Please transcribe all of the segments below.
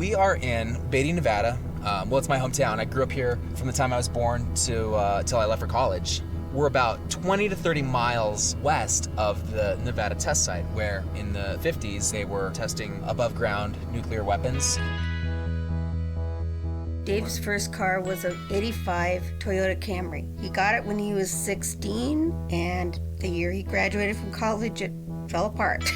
We are in Beatty, Nevada. Well, it's my hometown. I grew up here from the time I was born till I left for college. We're about 20 to 30 miles west of the Nevada test site, where in the 50s they were testing above ground nuclear weapons. Dave's first car was an '85 Toyota Camry. He got it when he was 16, and the year he graduated from college, it fell apart.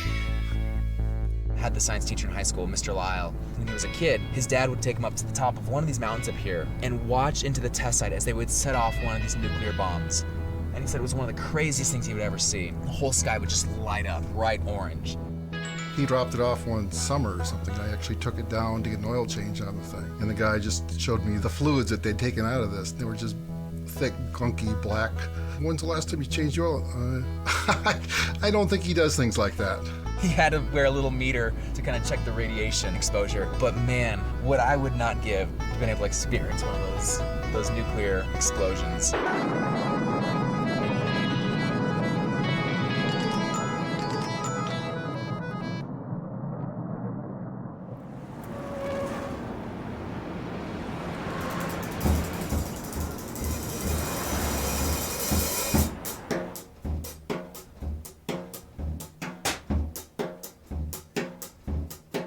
I had the science teacher in high school, Mr. Lyle. When he was a kid, his dad would take him up to the top of one of these mountains up here and watch into the test site as they would set off one of these nuclear bombs. And he said it was one of the craziest things he would ever see. The whole sky would just light up bright orange. He dropped it off one summer or something. I actually took it down to get an oil change on the thing. And the guy just showed me the fluids that they'd taken out of this. They were just thick, gunky, black. When's the last time you changed your oil? I don't think he does things like that. He had to wear a little meter to kind of check the radiation exposure. But man, what I would not give to being able to experience one of those nuclear explosions.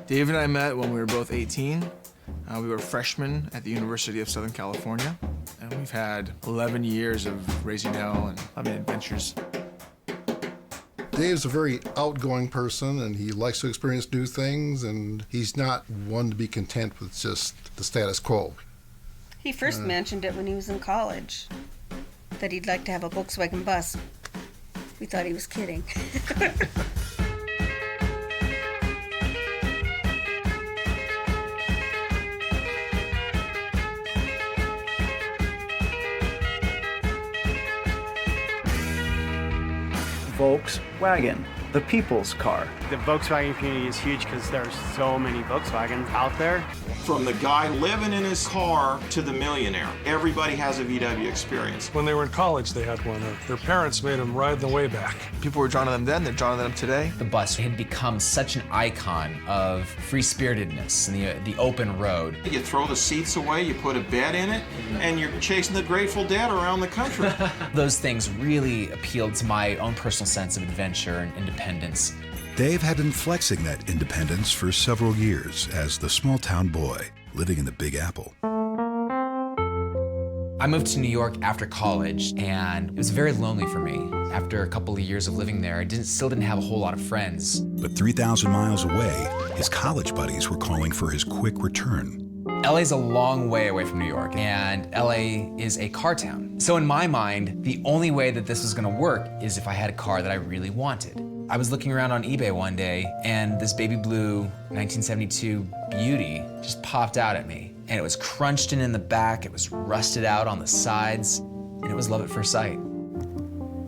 Dave and I met when we were both 18. We were freshmen at the University of Southern California, and we've had 11 years of raising hell and having adventures. Dave's a very outgoing person, and he likes to experience new things, and he's not one to be content with just the status quo. He first mentioned it when he was in college, that he'd like to have a Volkswagen bus. We thought he was kidding. Volkswagen, the people's car. The Volkswagen community is huge because there's so many Volkswagens out there. From the guy living in his car to the millionaire, everybody has a VW experience. When they were in college, they had one. Their parents made them ride the way back. People were drawn to them then, they're drawn to them today. The bus had become such an icon of free-spiritedness and the open road. You throw the seats away, you put a bed in it, and you're chasing the Grateful Dead around the country. Those things really appealed to my own personal sense of adventure and independence. Dave had been flexing that independence for several years as the small-town boy living in the Big Apple. I moved to New York after college, and it was very lonely for me. After a couple of years of living there, I still didn't have a whole lot of friends. But 3,000 miles away, his college buddies were calling for his quick return. LA's a long way away from New York, and LA is a car town. So in my mind, the only way that this was gonna work is if I had a car that I really wanted. I was looking around on eBay one day, and this baby blue 1972 Beauty just popped out at me. And it was crunched in the back, it was rusted out on the sides, and it was love at first sight.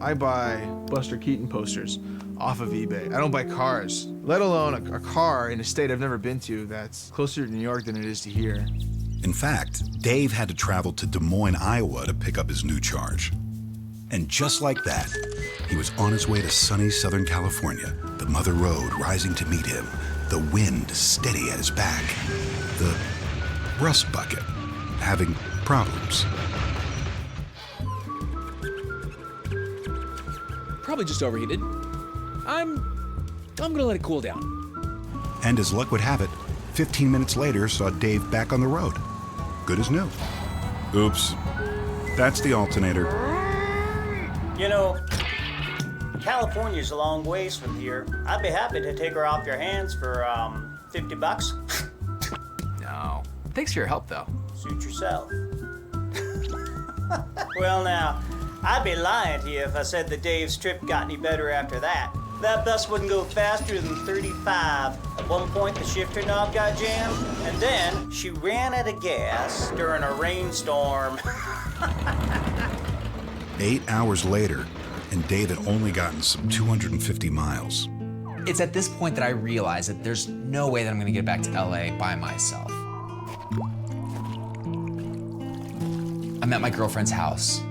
I buy Buster Keaton posters off of eBay. I don't buy cars, let alone a car in a state I've never been to that's closer to New York than it is to here. In fact, Dave had to travel to Des Moines, Iowa to pick up his new charge. And just like that, he was on his way to sunny Southern California, the Mother Road rising to meet him, the wind steady at his back, the rust bucket having problems. Probably just overheated. I'm gonna let it cool down. And as luck would have it, 15 minutes later saw Dave back on the road. Good as new. Oops, that's the alternator. You know, California's a long ways from here. I'd be happy to take her off your hands for, $50. No. Thanks for your help, though. Suit yourself. Well, now, I'd be lying to you if I said that Dave's trip got any better after that. That bus wouldn't go faster than 35. At one point, the shifter knob got jammed, and then she ran out of gas during a rainstorm. 8 hours later, and Dave had only gotten some 250 miles. It's at this point that I realize that there's no way that I'm gonna get back to LA by myself. I'm at my girlfriend's house.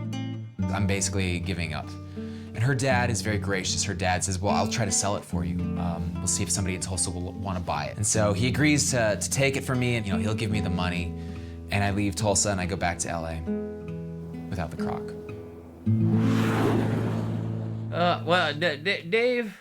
I'm basically giving up. And And her dad is very gracious. Her dad says, well, I'll try to sell it for you. We'll see if somebody in Tulsa will want to buy it. And so he agrees to take it from me, and he'll give me the money. And I leave Tulsa and I go back to LA without the croc. Well, Dave,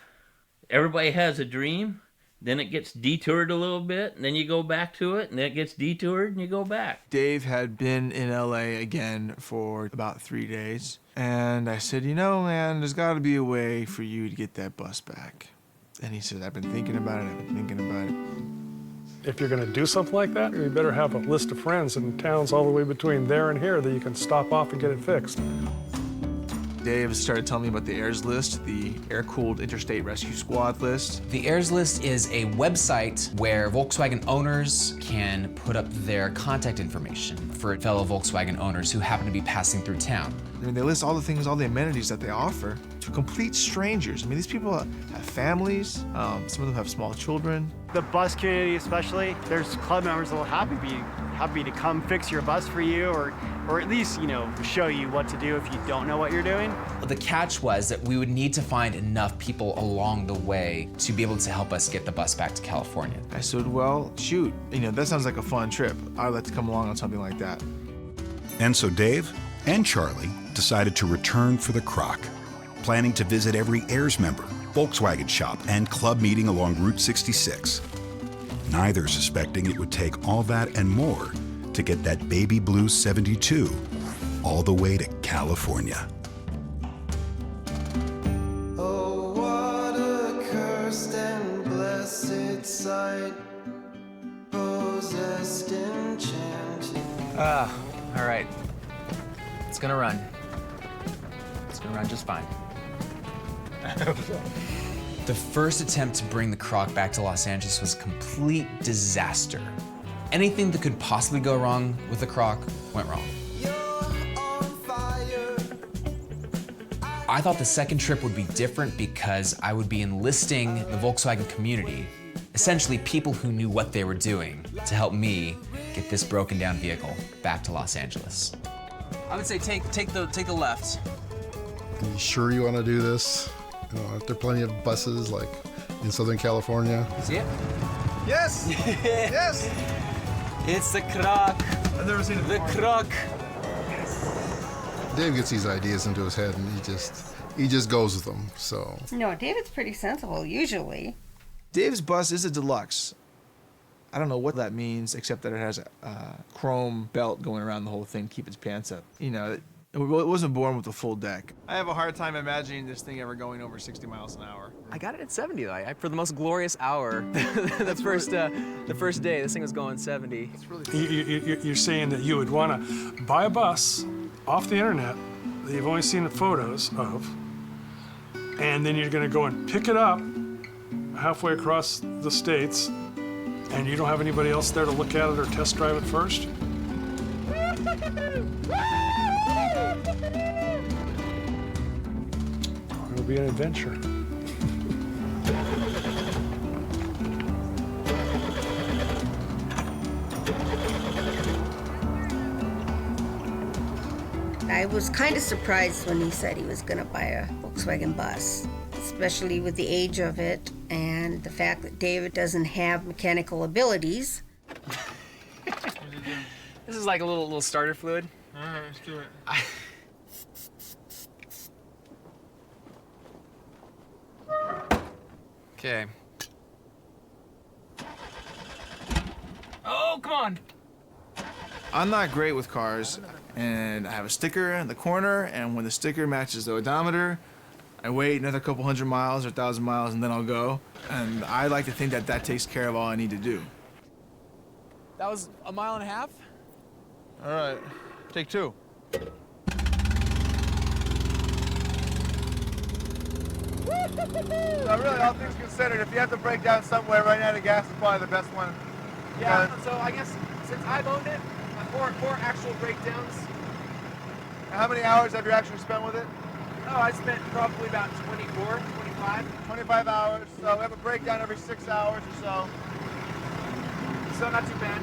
everybody has a dream. Then it gets detoured a little bit, and then you go back to it, and then it gets detoured, and you go back. Dave had been in LA again for about 3 days, and I said, man, there's got to be a way for you to get that bus back. And he said, I've been thinking about it. If you're going to do something like that, you better have a list of friends in towns all the way between there and here that you can stop off and get it fixed. Dave started telling me about the AIRS list, the Air-Cooled Interstate Rescue Squad list. The AIRS list is a website where Volkswagen owners can put up their contact information for fellow Volkswagen owners who happen to be passing through town. I mean, they list all the things, all the amenities that they offer to complete strangers. I mean, these people have families, some of them have small children. The bus community especially, there's club members that will happy to come fix your bus for you, or at least, show you what to do if you don't know what you're doing. The catch was that we would need to find enough people along the way to be able to help us get the bus back to California. I said, well, shoot, that sounds like a fun trip. I'd like to come along on something like that. And so Dave and Charlie decided to return for the croc, planning to visit every AIRS member, Volkswagen shop, and club meeting along Route 66. Neither suspecting it would take all that and more to get that baby blue 72 all the way to California. Oh, what a cursed and blessed sight, possessed, enchanted. All right. It's gonna run. It's gonna run just fine. The first attempt to bring the croc back to Los Angeles was a complete disaster. Anything that could possibly go wrong with the croc went wrong. I thought the second trip would be different because I would be enlisting the Volkswagen community, essentially people who knew what they were doing, to help me get this broken down vehicle back to Los Angeles. I would say take the left. Are you sure you want to do this? Aren't there plenty of buses like in Southern California? See it? Yes! Yes! It's the croc. I've never seen it before. The croc. Dave gets these ideas into his head and he just goes with them. So No, David's pretty sensible usually. Dave's bus is a deluxe. I don't know what that means, except that it has a chrome belt going around the whole thing to keep its pants up. It wasn't born with a full deck. I have a hard time imagining this thing ever going over 60 miles an hour. I got it at 70 though. For the most glorious hour, the first day, this thing was going 70. You're saying that you would want to buy a bus off the internet that you've only seen the photos of, and then you're going to go and pick it up halfway across the states, and you don't have anybody else there to look at it or test drive it first? It'll be an adventure. I was kind of surprised when he said he was going to buy a Volkswagen bus, especially with the age of it and the fact that David doesn't have mechanical abilities. This is like a little starter fluid. All right, let's do it. Okay. Oh, come on. I'm not great with cars, and I have a sticker in the corner, and when the sticker matches the odometer, I wait another couple hundred miles or 1,000 miles, and then I'll go. And I like to think that that takes care of all I need to do. That was a mile and a half? All right, take two. No, really, all things considered, if you have to break down somewhere, right now the gas is probably the best one. Yeah, so I guess since I've owned it, four actual breakdowns. How many hours have you actually spent with it? Oh, I spent probably about 24, 25. 25 hours, so we have a breakdown every 6 hours or so. So not too bad.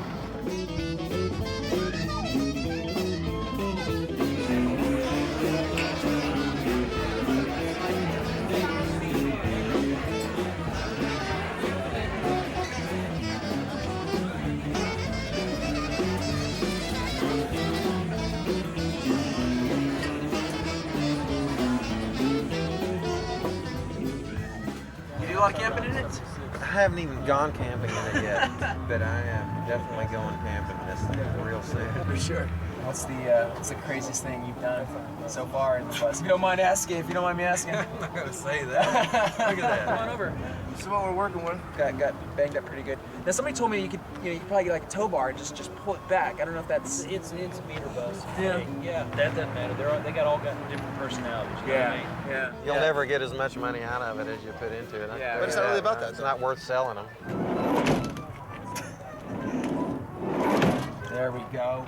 do a lot of camping in it? I haven't even gone camping in it yet, but I am definitely going camping in this thing real soon. For sure. What's the craziest thing you've done so far in the bus? If you don't mind asking, if you don't mind me asking. I'm not gonna say that. Look at that. Come on over. This is what we're working with. Got banged up pretty good. Now somebody told me you could probably get like a tow bar and just pull it back. I don't know if that's. It's a meter bus. Yeah. Yeah. That doesn't matter. They got different personalities. You know what I mean? Yeah. You'll never get as much money out of it as you put into it. Yeah. But it's not really about that. It's not worth selling them. There we go.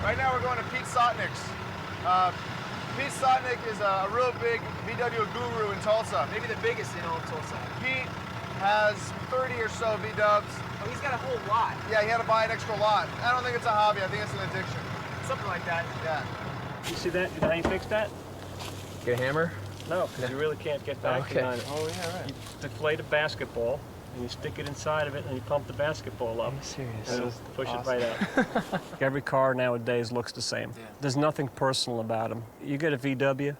Right now we're going to Pete Sottnik's. Pete Sottnik is a real big VW guru in Tulsa. Maybe the biggest in all of Tulsa. Pete has 30 or so V-dubs. Oh, he's got a whole lot. Yeah, he had to buy an extra lot. I don't think it's a hobby, I think it's an addiction. Something like that. Yeah. You see that? How you fix that? Get a hammer? No, because you really can't get back behind it. Oh yeah, right. You deflate a basketball, and you stick it inside of it, and you pump the basketball up. I'm serious. And it'll push awesome. it right out. Every car nowadays looks the same. Yeah. There's nothing personal about them. You get a VW,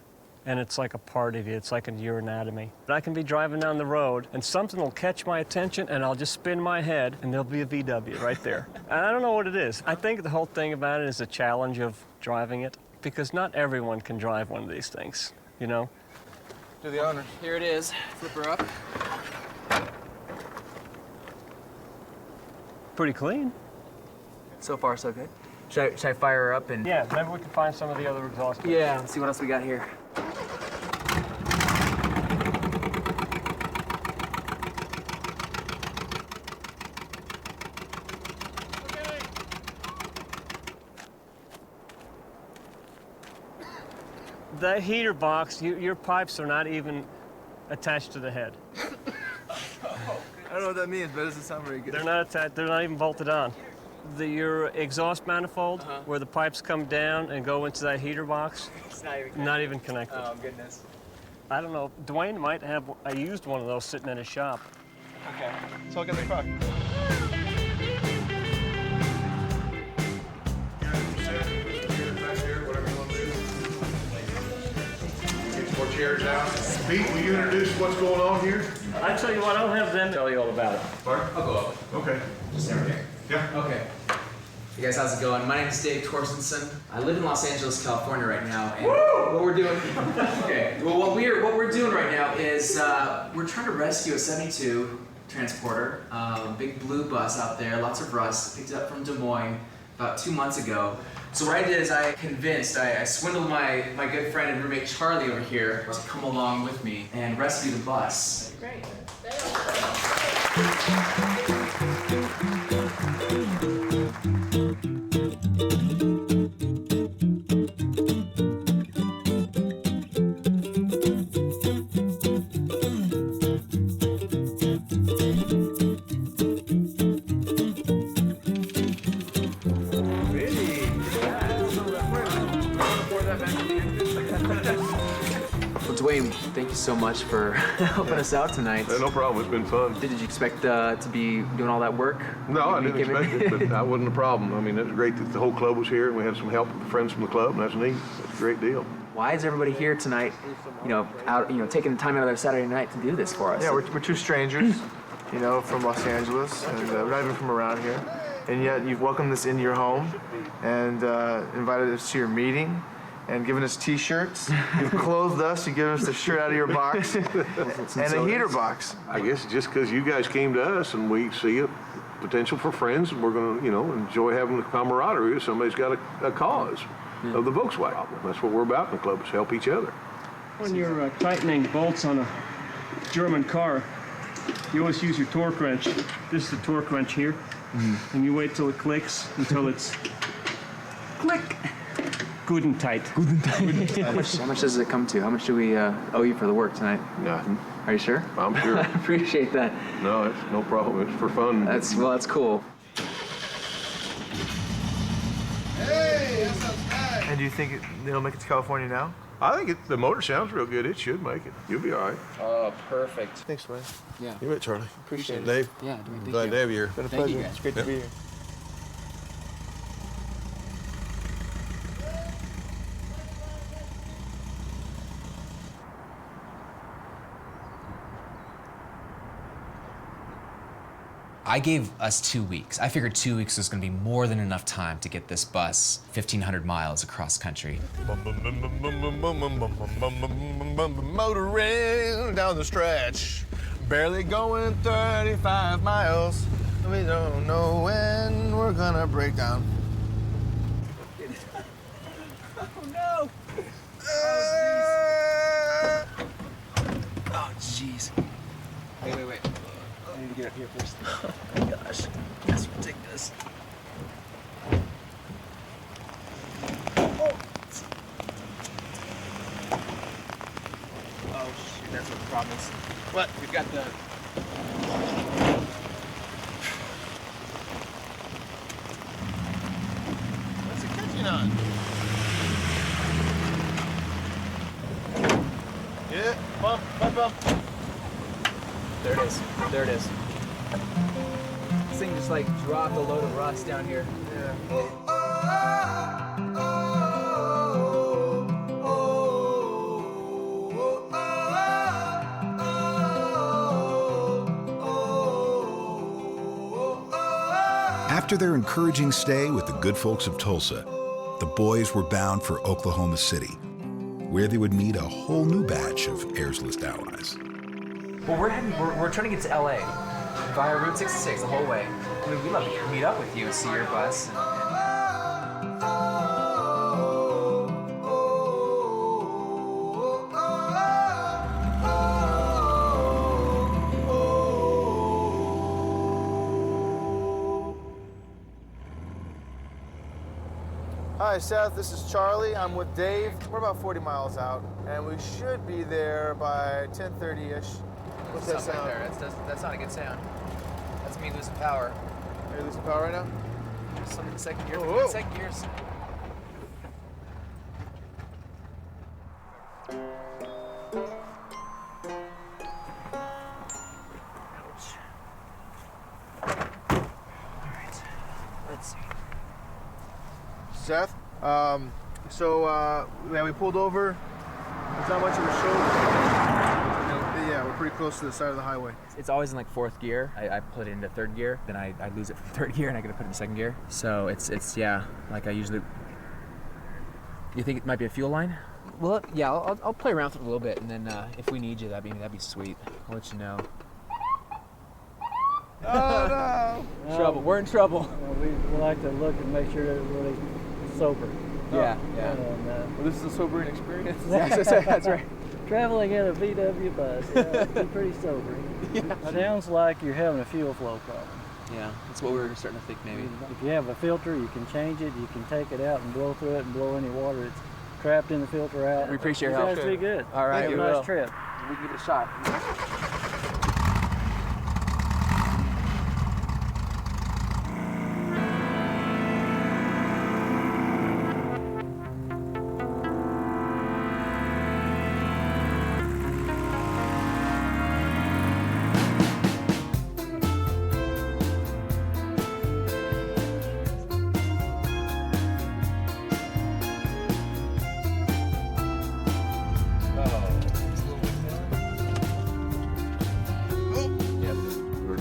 and it's like a part of you. It's like in your anatomy. But I can be driving down the road, and something will catch my attention, and I'll just spin my head, and there'll be a VW right there. And I don't know what it is. I think the whole thing about it is the challenge of driving it, because not everyone can drive one of these things, you know? To the owner. Here it is. Flip her up. Pretty clean. So far, so good. Should I fire her up and? Yeah, maybe we can find some of the other exhaust. Yeah. Let's see what else we got here. The heater box, your pipes are not even attached to the head. I don't know what that means, but it doesn't sound very good. They're not attached, they're not even bolted on. Your exhaust manifold, where the pipes come down and go into that heater box, It's not even connected. not even connected. Oh, goodness. I don't know, Dwayne might have, I used one of those sitting in his shop. Okay. So I'll get the truck. More chairs out. Pete, will you introduce what's going on here? I tell you what, I'll have them tell you all about it. Pardon? I'll go up. Okay. Just stand right here. Yeah. Okay. Hey guys, how's it going? My name is Dave Torstenson. I live in Los Angeles, California right now, and what we're doing. Okay. Well, what we're doing right now is we're trying to rescue a '72 transporter, big blue bus out there, lots of rust. Picked it up from Des Moines about 2 months ago. So what I did is I swindled my good friend and roommate Charlie over here to come along with me and rescue the bus. Great. Well, Dwayne, thank you so much for helping us out tonight. No problem. It's been fun. Did you expect to be doing all that work? No, I didn't expect it, but that wasn't a problem. I mean, it was great that the whole club was here, and we had some help with the friends from the club, and that's neat. It's a great deal. Why is everybody here tonight? Taking the time out of their Saturday night to do this for us. Yeah, we're two strangers, from Los Angeles, and we're not even from around here. And yet you've welcomed us into your home and invited us to your meeting and given us T-shirts. You've clothed us. You've given us the shirt out of your box and a heater box. I guess just because you guys came to us and we see a potential for friends, and we're going to, enjoy having the camaraderie if somebody's got a cause of the Volkswagen. That's what we're about in the club, is help each other. When you're tightening bolts on a German car, you always use your torque wrench. This is the torque wrench here. And you wait till it clicks until it's click. Good and tight. Good and tight. How much does it come to? How much do we owe you for the work tonight? Nothing. Are you sure? I'm sure. I appreciate that. No, it's no problem. It's for fun. That's cool. Hey, that sounds nice. And do you think they'll make it to California now? I think the motor sounds real good. It should make it. You'll be all right. Oh, perfect. Thanks, man. Yeah. You bet, Charlie. Appreciate it. Dave. Yeah, thank Glad you. to have you here. Been a Thank pleasure. you, guys. It's great Yep. to be here. I gave us 2 weeks. I figured 2 weeks was gonna be more than enough time to get this bus 1,500 miles across country. Motoring down the stretch, barely going 35 miles. We don't know when we're gonna break down. Oh, no. Oh, jeez. Wait. I need to get up here first. Oh, my gosh. That's ridiculous. Oh, shoot, that's what the problem is. What? We've got the... What's it catching on? Yeah, bump. There it is. There it is. This thing just like dropped a load of rust down here. Yeah. After their encouraging stay with the good folks of Tulsa, the boys were bound for Oklahoma City, where they would meet a whole new batch of Heirs List allies. Well, we're trying to get to LA via Route 66 the whole way. I mean, we'd love to meet up with you and see your bus. Hi, Seth. This is Charlie. I'm with Dave. We're about 40 miles out, and we should be there by 10:30-ish. What's that sound? Right there. That's not a good sound. That's me losing power. Are you losing power right now? There's something in second gear. Whoa. Second gears. Alright. Let's see. Seth, yeah, we pulled over. There's not much of a shoulder. Yeah, we're pretty close to the side of the highway. It's always in like fourth gear. I put it into third gear, then I lose it from third gear and I gotta put it in second gear. So it's yeah, like I usually. You think it might be a fuel line? Well, yeah, I'll play around with it a little bit, and then if we need you, that'd be sweet. I'll let you know. Oh no! Trouble. We're in trouble. We like to look and make sure that we're really sober. Yeah. Well, this is a sobering experience. That's right. Traveling in a VW bus, it'd be pretty sobering. Yeah. Sounds like you're having a fuel flow problem. Yeah, that's what we were starting to think maybe. If you have a filter, you can change it. You can take it out and blow through it and blow any water that's trapped in the filter out. We appreciate your help. You guys be good. All right, Have a we nice will. trip. We can give it a shot.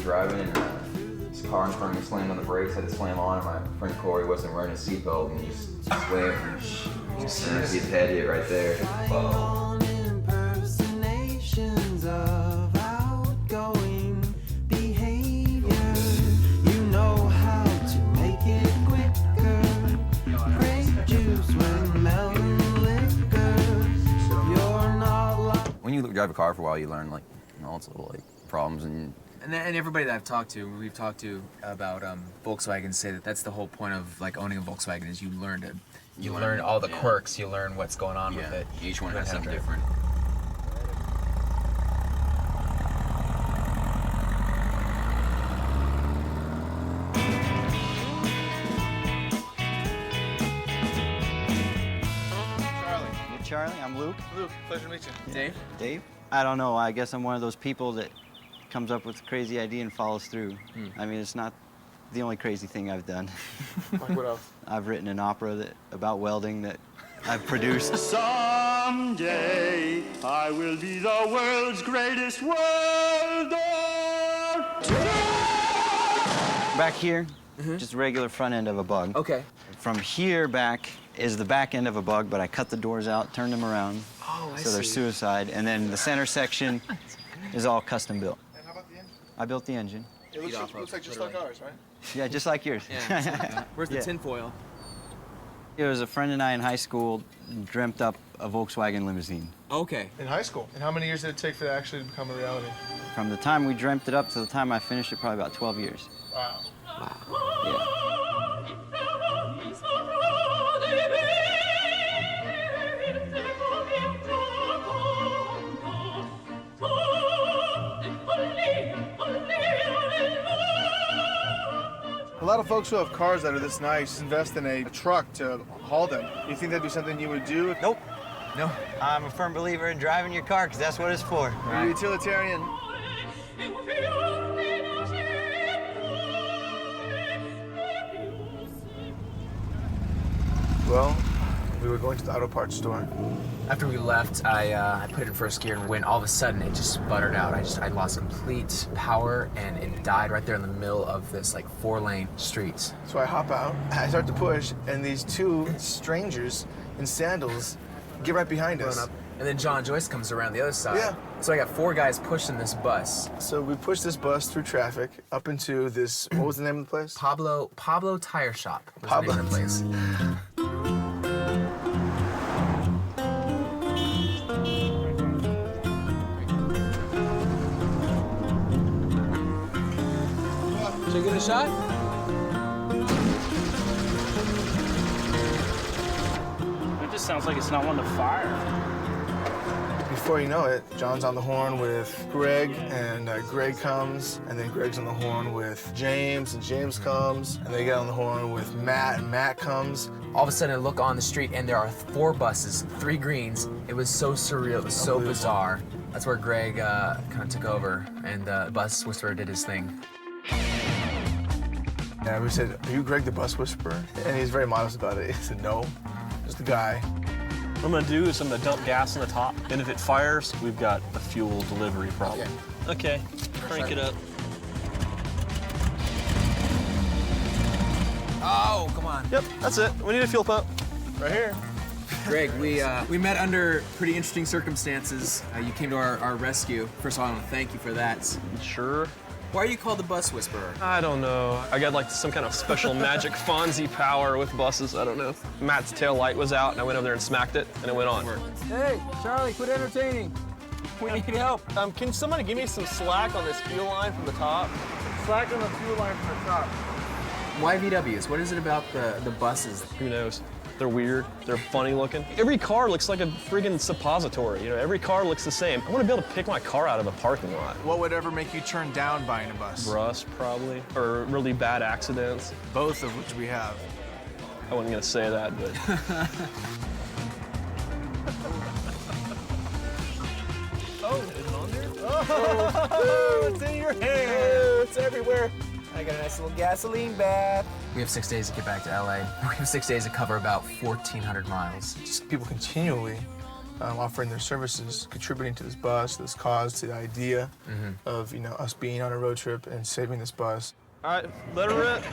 Driving and this car in front of me slammed on the brakes, had to slam on, and my friend Corey wasn't wearing a seatbelt and just slammed and as soon as his head hit right there. Whoa. When you drive a car for a while, you learn like all its little like problems and everybody that I've talked to, we've talked to about Volkswagen, say that that's the whole point of like owning a Volkswagen is you learn all the quirks, you learn what's going on with it. Each one has something different. Charlie. I'm Luke. Luke, pleasure to meet you. Dave? Dave? I don't know. I guess I'm one of those people that comes up with a crazy idea and follows through. I mean, it's not the only crazy thing I've done. Like what else? I've written an opera about welding that I've produced. Someday I will be the world's greatest welder. Back here, just a regular front end of a bug. Okay. From here back is the back end of a bug, but I cut the doors out, turned them around. Oh, I so they're see. suicide. And then the center section is all custom built. And how about the engine? I built the engine. It looks like just like ours, right? Yeah, just like yours. Yeah. Where's the Yeah. tinfoil? It was a friend and I in high school dreamt up a Volkswagen limousine. Okay. In high school. And how many years did it take for that actually to become a reality? From the time we dreamt it up to the time I finished it, probably about 12 years. Wow. Yeah. A lot of folks who have cars that are this nice invest in a truck to haul them. You think that'd be something you would do? Nope. No. I'm a firm believer in driving your car because that's what it's for. You're a utilitarian. Well, we were going to the auto parts store. After we left, I put it in first gear, and when all of a sudden it just sputtered out. I lost complete power, and it died right there in the middle of this like 4-lane street. So I hop out, I start to push, and these two strangers in sandals get right behind us. And then John Joyce comes around the other side. Yeah. So I got 4 guys pushing this bus. So we pushed this bus through traffic up into this, what was the name of the place? Pablo Tire Shop was Pablo. the name of the place. Should I get a shot? It just sounds like it's not one to fire. Before you know it, John's on the horn with Greg, and Greg comes, and then Greg's on the horn with James, and James comes, and they get on the horn with Matt, and Matt comes. All of a sudden, I look on the street, and there are 4 buses, 3 greens. It was so surreal. It was so bizarre. That's where Greg kind of took over, and the bus whisperer did his thing. And we said, "Are you Greg the bus whisperer?" And he's very modest about it. He said, "No, just a guy." What I'm gonna do is I'm gonna dump gas on the top, and if it fires, we've got a fuel delivery problem. Okay, crank it up. Oh, come on. Yep, that's it. We need a fuel pump. Right here. Greg, we met under pretty interesting circumstances. You came to our rescue. First of all, I want to thank you for that. Sure. Why are you called the bus whisperer? I don't know. I got like some kind of special magic Fonzie power with buses. I don't know. Matt's tail light was out, and I went over there and smacked it, and it went on. Hey, Charlie, quit entertaining. We need help. Can somebody give me some slack on this fuel line from the top? Slack on the fuel line from the top. Why VWs? What is it about the buses? Who knows? They're weird. They're funny looking. Every car looks like a friggin' suppository. You know, every car looks the same. I want to be able to pick my car out of a parking lot. What would ever make you turn down buying a bus? Rust, probably, or really bad accidents. Both of which we have. I wasn't gonna say that, but. Oh, is it on there? Oh, it's in your hair. It's everywhere. I got a nice little gasoline bath. We have 6 days to get back to LA. We have 6 days to cover about 1,400 miles. Just people continually offering their services, contributing to this bus, this cause, to the idea of us being on a road trip and saving this bus. All right, let her rip.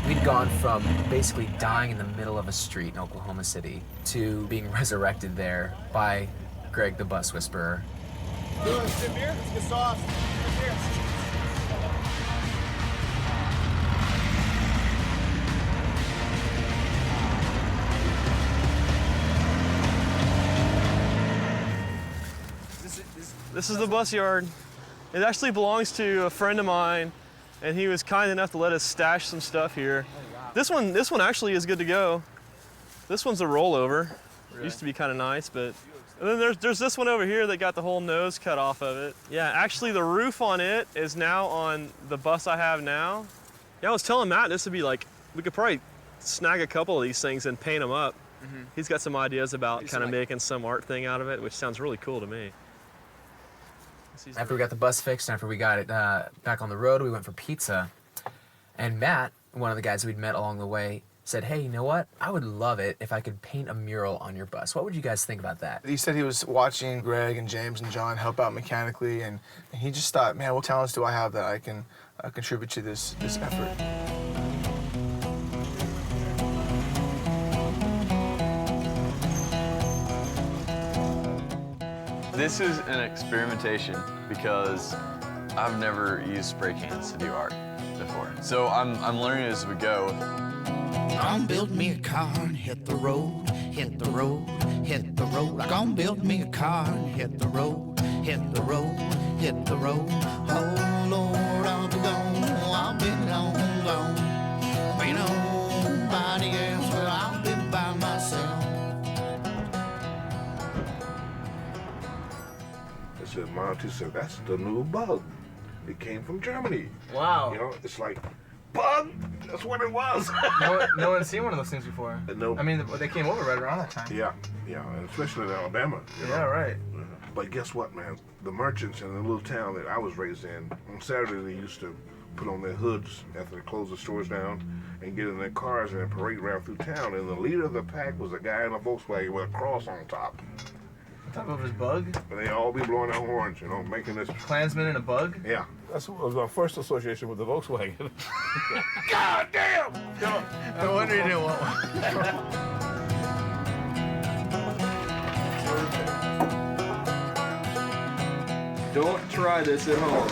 We'd gone from basically dying in the middle of a street in Oklahoma City to being resurrected there by Greg the bus whisperer. Sit here, let's get sauce. Sit here. This is the bus yard. It actually belongs to a friend of mine, and he was kind enough to let us stash some stuff here. This one actually is good to go. This one's a rollover. Used to be kind of nice, but And then there's this one over here that got the whole nose cut off of it. Yeah, actually the roof on it is now on the bus I have now. Yeah, I was telling Matt this would be like, we could probably snag a couple of these things and paint them up. He's got some ideas about kind of making some art thing out of it, which sounds really cool to me. After we got the bus fixed, after we got it back on the road, we went for pizza. And Matt, one of the guys we'd met along the way, said, hey, you know what? I would love it if I could paint a mural on your bus. What would you guys think about that? He said he was watching Greg and James and John help out mechanically, and he just thought, man, what talents do I have that I can contribute to this effort? This is an experimentation because I've never used spray cans to do art before. So I'm learning as we go. Gonna build me a car and hit the road, hit the road, hit the road. Gonna build me a car and hit the road, hit the road, hit the road. Oh Lord, I'll be gone, I'll be long gone. Ain't nobody else, well I'll be by myself. I said, Monty said, that's the new bug. It came from Germany. Wow. You know, it's like, bug? That's what it was. No one's seen one of those things before. No. I mean, they came over right around that time. Yeah, and especially in Alabama. Yeah, right. But guess what, man? The merchants in the little town that I was raised in, on Saturday they used to put on their hoods after they closed the stores down and get in their cars and parade around through town. And the leader of the pack was a guy in a Volkswagen with a cross on top. On top of his bug? And they all be blowing their horns, making this. Klansman in a bug? Yeah. That was my first association with the Volkswagen. God damn! No wonder you didn't want one. Don't try this at home.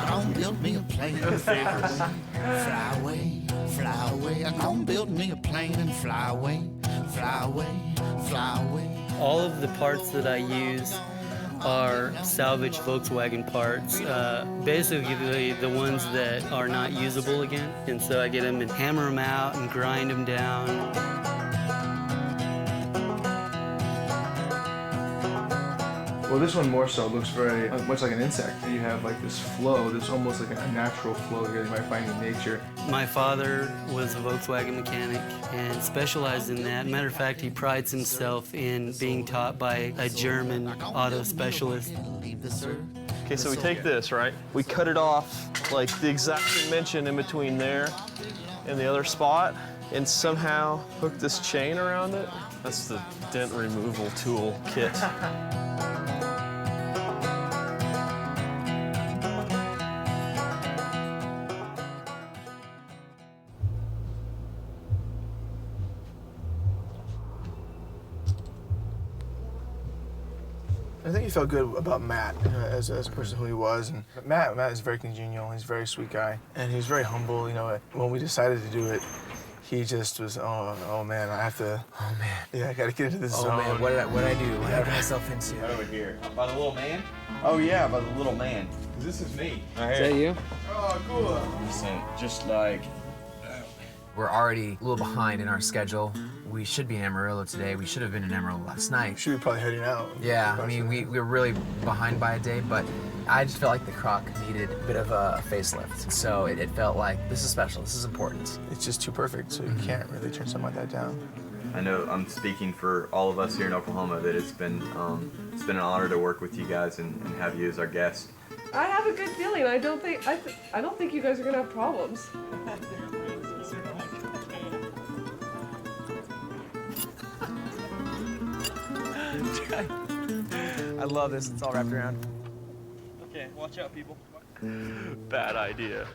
Gonna build me a plane. Fly away, fly away. I'm gonna build me a plane and fly away, fly away, fly away. All of the parts that I use are salvaged Volkswagen parts, basically the ones that are not usable again. And so I get them and hammer them out and grind them down. Well, this one more so looks very much like an insect. You have like this flow, this almost like a natural flow here that you might find in nature. My father was a Volkswagen mechanic and specialized in that. Matter of fact, he prides himself in being taught by a German auto specialist. Okay, so we take this, right? We cut it off like the exact dimension in between there and the other spot, and somehow hook this chain around it. That's the dent removal tool kit. I think he felt good about Matt as a person who he was. And Matt is very congenial. He's a very sweet guy. And he was very humble. When we decided to do it, he just was, oh man, I have to. Oh man. Yeah, I got to get into this zone. Oh man, what did I do? What did I get myself into? Right over here. By the little man? Oh yeah, by the little man. This is me. Right Is here. that you? Oh, cool. Listen, just like. We're already a little behind in our schedule. We should be in Amarillo today. We should have been in Amarillo last night. Should be probably heading out. Yeah, I mean, we were really behind by a day, but I just felt like the Croc needed a bit of a facelift. So it felt like, this is special, this is important. It's just too perfect, so you can't really turn something like that down. I know I'm speaking for all of us here in Oklahoma that it's been an honor to work with you guys and have you as our guest. I have a good feeling. I don't think you guys are gonna have problems. I love this. It's all wrapped around. Okay, watch out, people. Bad idea.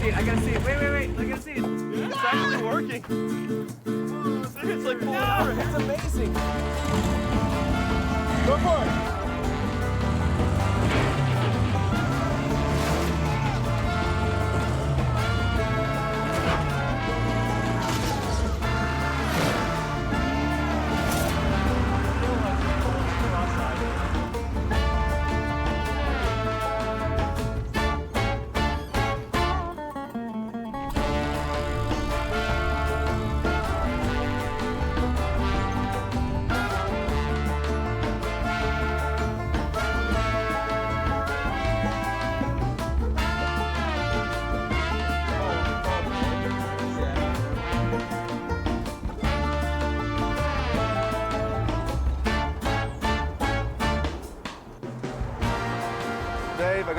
I gotta see it. Wait. I gotta see it. It's actually working. It's like pulling over. It's amazing. Go for it.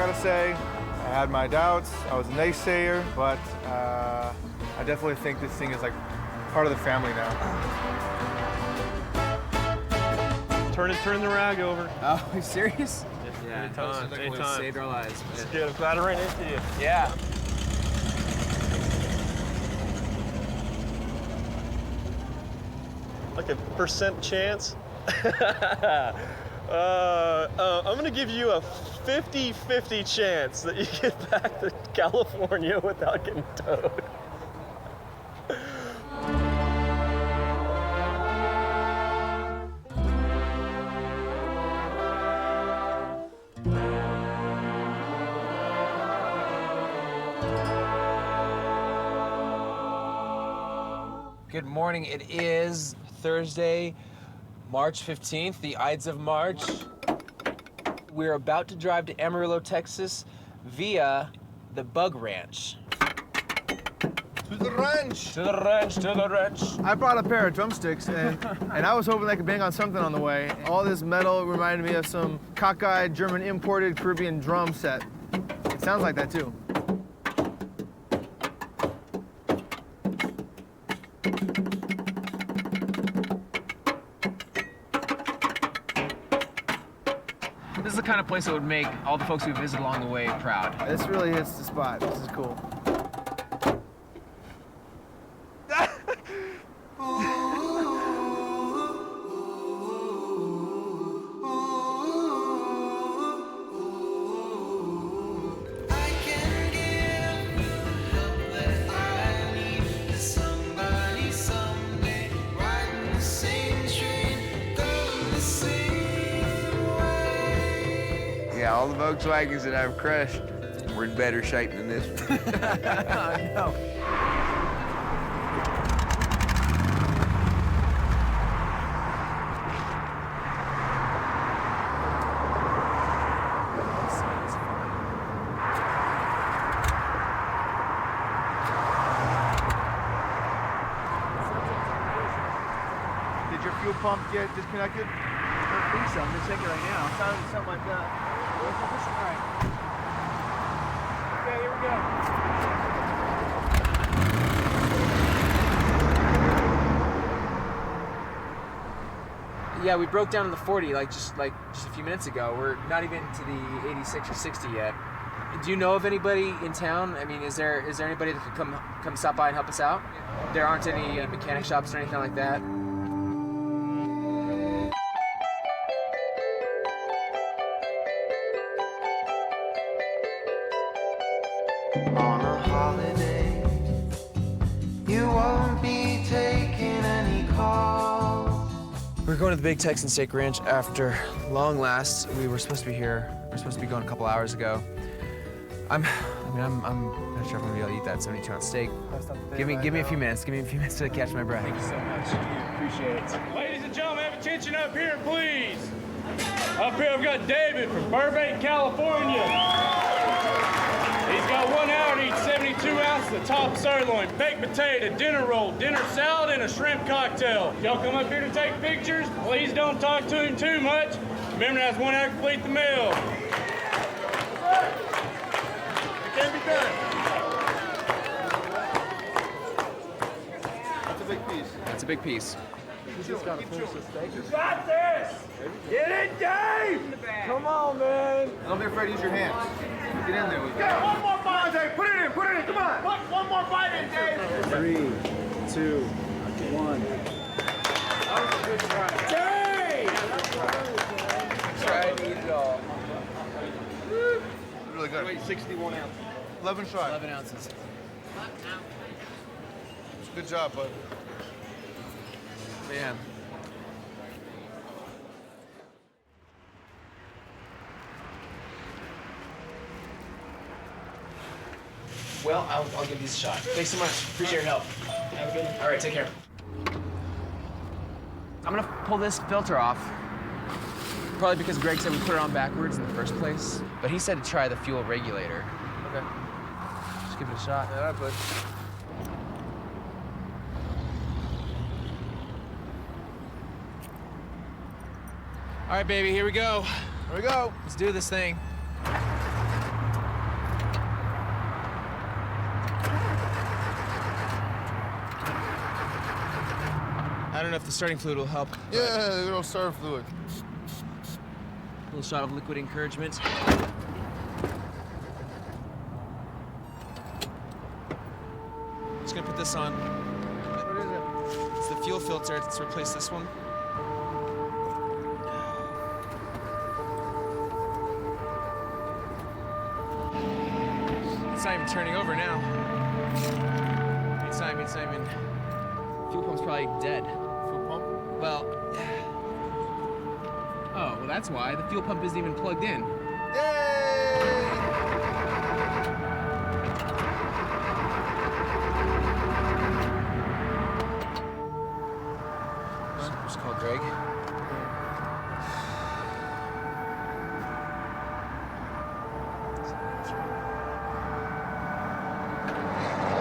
gotta say, I had my doubts. I was a naysayer, but I definitely think this thing is like part of the family now. Turn the rag over. Oh, are you serious? Yeah, Anytime. Saved our lives. It's good. I'm glad I ran into you. Yeah. Like a % chance. I'm gonna give you a 50-50 chance that you get back to California without getting towed. Good morning. It is Thursday, March 15th, the Ides of March. We're about to drive to Amarillo, Texas via the Bug Ranch. To the ranch! To the ranch, to the ranch. I brought a pair of drumsticks, and I was hoping I could bang on something on the way. All this metal reminded me of some cockeyed German imported Caribbean drum set. It sounds like that too. This is the kind of place that would make all the folks we visit along the way proud. This really hits the spot. This is cool. Yeah, all the Volkswagens that I've crushed were in better shape than this one. No. Did your fuel pump get disconnected? I think so. I'm gonna check it right now. It sounded something like that. All right. Okay, here we go. Yeah, we broke down to the 40 just a few minutes ago. We're not even to the 86 or 60 yet. Do you know of anybody in town? I mean, is there anybody that could come stop by and help us out? There aren't any mechanic shops or anything like that. On a holiday, you won't be taking any calls. We're going to the Big Texan Steak Ranch after long last. We were supposed to be here. We were supposed to be going a couple hours ago. I'm not sure if I'm gonna be able to eat that 72-ounce steak. Give me a few minutes. Give me a few minutes to catch my breath. Thank you so much. Appreciate it. Ladies and gentlemen, have attention up here, please. Up here, I've got David from Burbank, California. He's got 1 hour to eat 72 ounces of top sirloin, baked potato, dinner roll, dinner salad, and a shrimp cocktail. Y'all come up here to take pictures. Please don't talk to him too much. Remember, that's 1 hour to complete the meal. It can be done. That's a big piece. That's a big piece. You just gotta finish the steak. You got this! Get it, Dave! Come on, man. Don't be afraid to use your hands. Get in there with Get one more bite, Dave. Put it in, come on. Put one more bite in, Dave. 3, 2, 1. That was a good try. Dave! Try to eat it all. Really good. Wait, 61 ounces. 11 shots. 11 ounces. Good job, bud. Man. Well, I'll give these a shot. Thanks so much. Appreciate your help. Have a good one. All right, take care. I'm gonna pull this filter off. Probably because Greg said we put it on backwards in the first place. But he said to try the fuel regulator. Okay. Just give it a shot. All right, bud. All right, baby, here we go. Here we go. Let's do this thing. know if the starting fluid will help. Yeah, a little starter fluid. A little shot of liquid encouragement. Just gonna put this on. What is it? It's the fuel filter. Let's replace this one. It's not even turning over now. It's not even. Fuel pump's probably dead. Fuel pump? Well. Oh, well, that's why. The fuel pump isn't even plugged in. Just call Greg.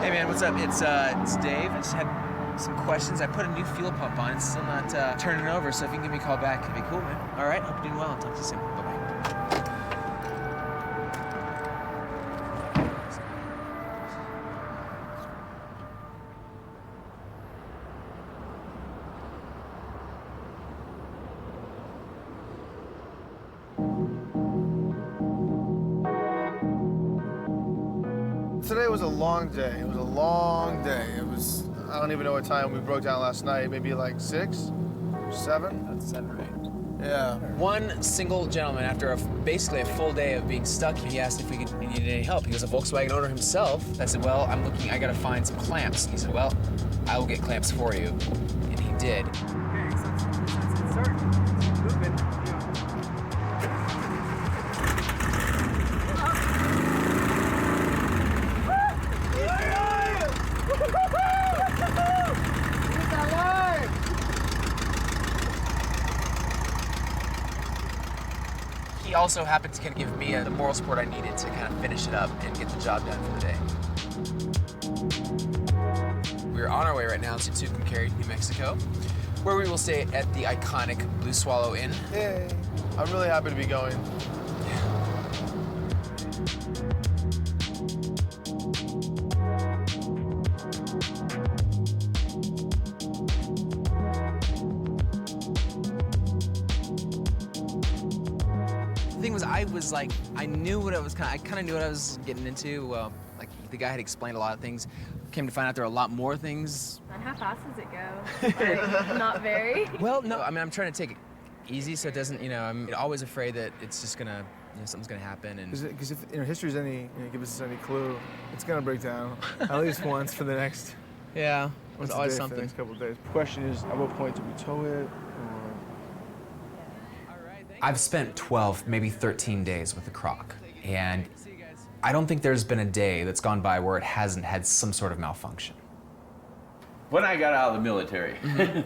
Hey man, what's up? It's Dave. I just had some questions. I put a new fuel pump on. It's still not turning over, so if you can give me a call back, it'd be cool, man. All right, hope you're doing well. I'll talk to you soon. Bye-bye. Today was a long day. It was a long day. I don't even know what time we broke down last night. Maybe like 6 or 7? That's 7 or 8. Yeah. One single gentleman, after basically a full day of being stuck, he asked if we needed any help. He was a Volkswagen owner himself. I said, well, I gotta find some clamps. He said, well, I will get clamps for you. And he did. Okay, so let's start moving. He also happened to kind of give me the moral support I needed to kind of finish it up and get the job done for the day. We're on our way right now to Tucumcari, New Mexico, where we will stay at the iconic Blue Swallow Inn. Yay. I'm really happy to be going. The thing was, I knew what I kind of knew what I was getting into. Like the guy had explained a lot of things. Came to find out there are a lot more things. And how fast does it go? Like, not very. Well, no, I mean, I'm trying to take it easy so it doesn't, I'm always afraid that it's just gonna, something's gonna happen. And Because if history's gives us any clue, it's gonna break down at least once for the next. Yeah, there's always for something. the next couple of days. Question is, at what point do we tow it? I've spent 12, maybe 13 days with the Croc, and I don't think there's been a day that's gone by where it hasn't had some sort of malfunction. When I got out of the military,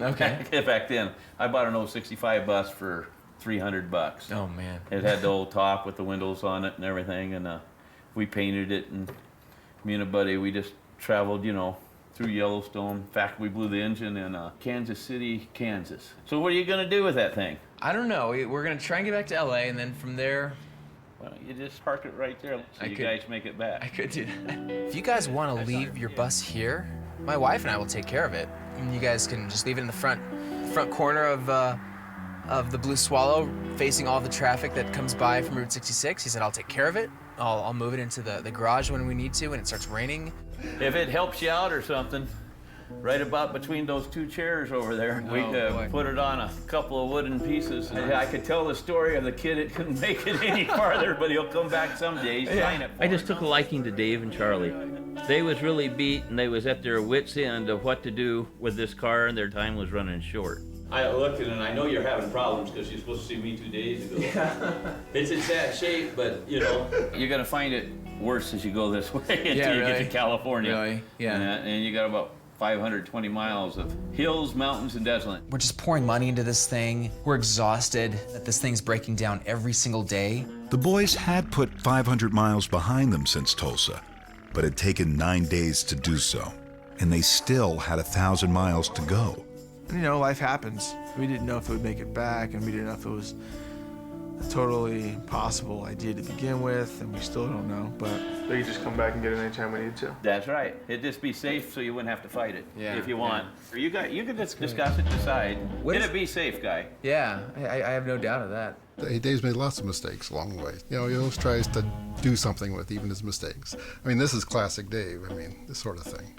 Okay. back then, I bought an 065 bus for $300. Oh man. It had the old top with the windows on it and everything, and we painted it, and me and a buddy, we just traveled, through Yellowstone. In fact, we blew the engine in Kansas City, Kansas. So what are you gonna do with that thing? I don't know. We're gonna try and get back to LA, and then from there. Well, you just park it right there so you guys make it back. I could do that. If you guys want to leave your bus here, my wife and I will take care of it. And you guys can just leave it in the front corner of the Blue Swallow, facing all the traffic that comes by from Route 66. He said, I'll take care of it. I'll move it into the garage when we need to, when it starts raining. If it helps you out or something, right about between those two chairs over there, we could put it on a couple of wooden pieces. I could tell the story of the kid that couldn't make it any farther, but he'll come back someday. Sign it. I just took a liking to Dave and Charlie. They was really beat, and they was at their wits' end of what to do with this car, and their time was running short. I looked at it, and I know you're having problems because you're supposed to see me 2 days ago. It's in bad shape, but you're gonna find it worse as you go this way until you get to California. Really? Yeah. And you got about 520 miles of hills, mountains, and desolate. We're just pouring money into this thing. We're exhausted that this thing's breaking down every single day. The boys had put 500 miles behind them since Tulsa, but had taken 9 days to do so, and they still had 1,000 miles to go. Life happens. We didn't know if it would make it back, and we didn't know if it was totally possible idea to begin with, and we still don't know, but... So you just come back and get it anytime we need to? That's right. It'd just be safe so you wouldn't have to fight it if you want. Yeah. You can just discuss it, decide. It'd be safe, Guy. Yeah, I have no doubt of that. Hey, Dave's made lots of mistakes along the way. You know, he always tries to do something with even his mistakes. I mean, this is classic Dave. I mean, this sort of thing.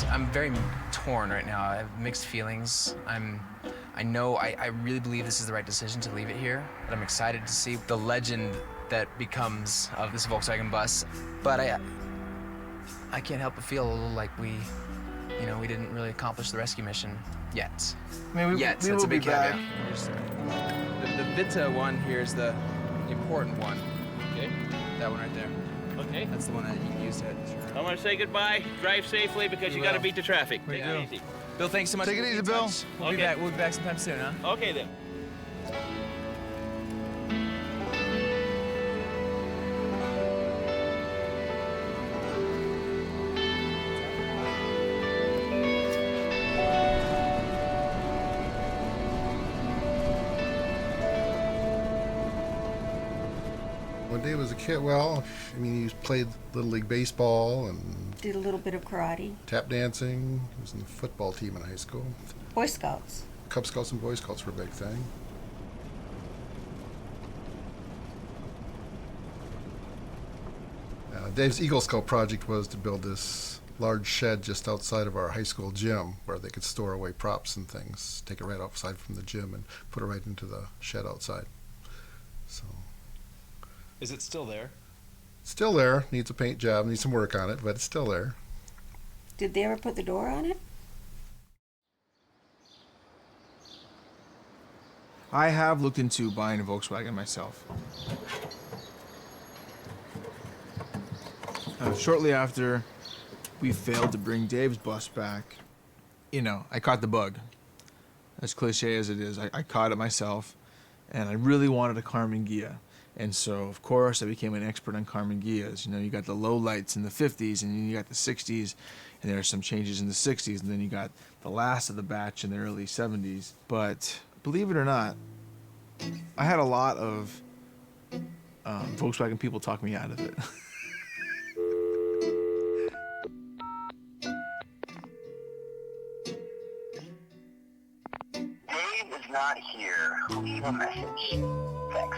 I'm very torn right now. I have mixed feelings. I know I really believe this is the right decision to leave it here, but I'm excited to see the legend that becomes of this Volkswagen bus. But I can't help but feel a little like we didn't really accomplish the rescue mission yet. I mean, Yet, we that's will a big be back. caveat. The Vita one here is the important one. Okay. That one right there. Okay. That's the one that you used it. I want to say goodbye. Drive safely because you got to beat the traffic. We Take do. it easy. Bill, thanks so much. Take it easy, Bill. We'll be back. We'll be back sometime soon, huh? Okay then. When Dave was a kid, well, I mean, he played Little League Baseball and Did a little bit of karate. tap dancing. He was in the football team in high school. Boy Scouts. Cub Scouts and Boy Scouts were a big thing. Dave's Eagle Scout project was to build this large shed just outside of our high school gym where they could store away props and things, take it right outside from the gym and put it right into the shed outside. So, Is it still there? still there, needs a paint job, needs some work on it, but it's still there. Did they ever put the door on it? I have looked into buying a Volkswagen myself. Shortly after we failed to bring Dave's bus back, I caught the bug. As cliche as it is, I caught it myself, and I really wanted a Carmen Ghia. And so, of course, I became an expert on Carmen Ghias. You got the low lights in the 50s, and then you got the 60s, and there are some changes in the 60s, and then you got the last of the batch in the early 70s. But believe it or not, I had a lot of Volkswagen people talk me out of it. Dave is not here. Leave a message. Thanks.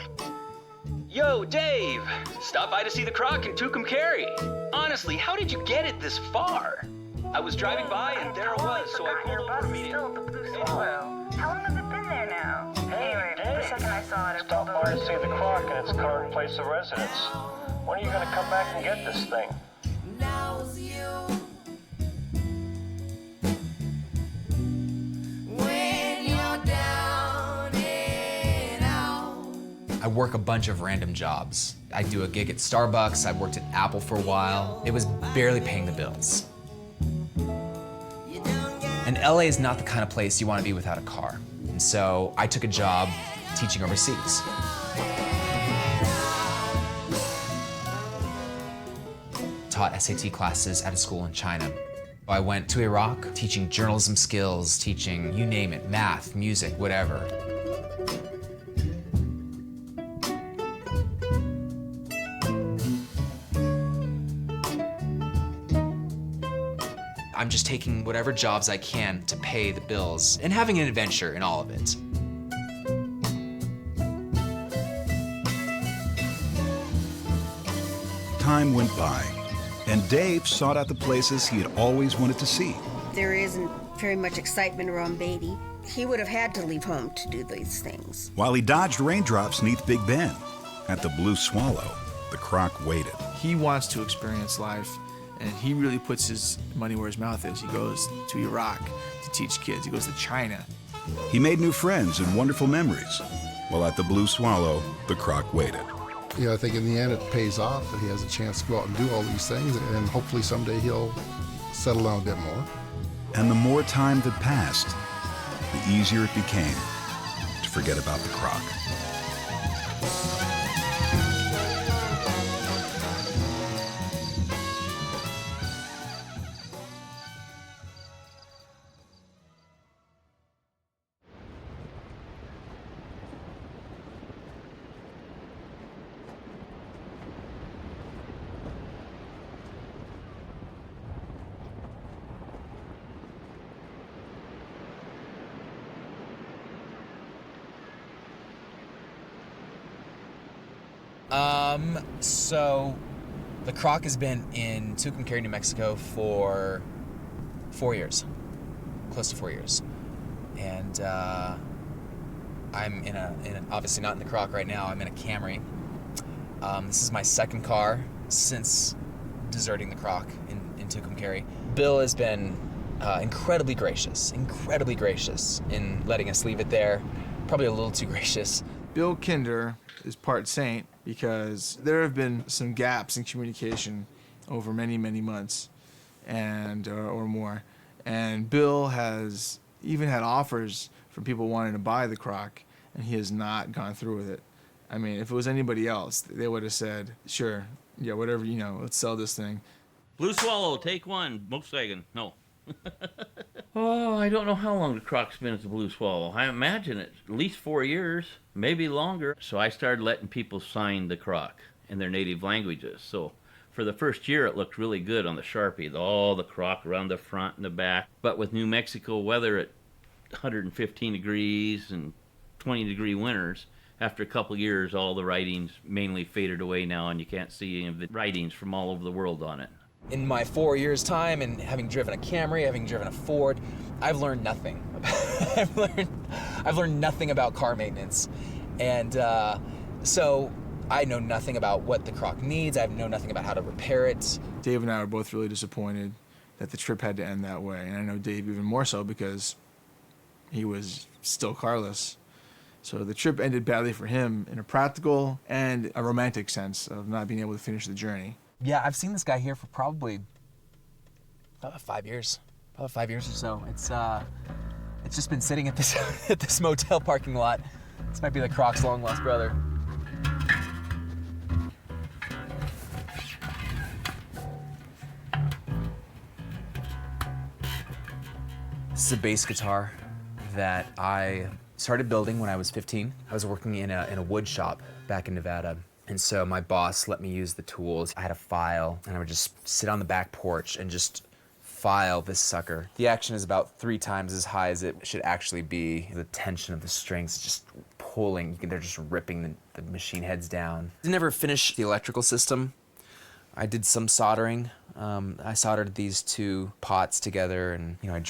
Yo, Dave! Stop by to see the croc in Tucumcari. Honestly, how did you get it this far? I was driving by and there it was, so I pulled over immediately. How long has it been there now? Anyway, the second I saw it, Stop by to see the croc in its current place of residence. When are you going to come back and get this thing? I work a bunch of random jobs. I do a gig at Starbucks, I worked at Apple for a while. It was barely paying the bills. And LA is not the kind of place you want to be without a car. And so I took a job teaching overseas. Taught SAT classes at a school in China. I went to Iraq teaching journalism skills, teaching you name it, math, music, whatever. I'm just taking whatever jobs I can to pay the bills and having an adventure in all of it. Time went by, and Dave sought out the places he had always wanted to see. There isn't very much excitement around Beatty. He would have had to leave home to do these things. While he dodged raindrops neath Big Ben, at the Blue Swallow, the croc waited. He wants to experience life, and he really puts his money where his mouth is. He goes to Iraq to teach kids. He goes to China. He made new friends and wonderful memories, while at the Blue Swallow, the croc waited. I think in the end it pays off that he has a chance to go out and do all these things, and hopefully someday he'll settle down a bit more. And the more time that passed, the easier it became to forget about the croc. So the Croc has been in Tucumcari, New Mexico for 4 years, close to 4 years. And I'm in a obviously not in the Croc right now, I'm in a Camry. This is my second car since deserting the Croc in Tucumcari. Bill has been incredibly gracious in letting us leave it there. Probably a little too gracious. Bill Kinder is part saint because there have been some gaps in communication over many, many months and or more. And Bill has even had offers from people wanting to buy the Croc, and he has not gone through with it. I mean, if it was anybody else, they would have said, sure, yeah, whatever, you know, let's sell this thing. Blue Swallow, take one. Volkswagen, no. Oh, I don't know how long the Croc's been at the Blue Swallow. I imagine it's at least 4 years, maybe longer. So I started letting people sign the Croc in their native languages. So for the first year, it looked really good on the Sharpie. All the Croc around the front and the back. But with New Mexico weather at 115 degrees and 20-degree winters, after a couple years, all the writings mainly faded away now, and you can't see any of the writings from all over the world on it. In my 4 years' time, and having driven a Camry, having driven a Ford, I've learned nothing. I've learned nothing about car maintenance, and so I know nothing about what the Croc needs. I know nothing about how to repair it. Dave and I were both really disappointed that the trip had to end that way, and I know Dave even more so because he was still carless. So the trip ended badly for him in a practical and a romantic sense of not being able to finish the journey. Yeah, I've seen this guy here for probably 5 years. Probably 5 years or so. It's just been sitting at this at this motel parking lot. This might be the Croc's long lost brother. This is a bass guitar that I started building when I was 15. I was working in a wood shop back in Nevada. And so my boss let me use the tools. I had a file, and I would just sit on the back porch and just file this sucker. The action is about 3 times as high as it should actually be. The tension of the strings just pulling. They're just ripping the machine heads down. I never finished the electrical system. I did some soldering. I soldered these 2 pots together, and I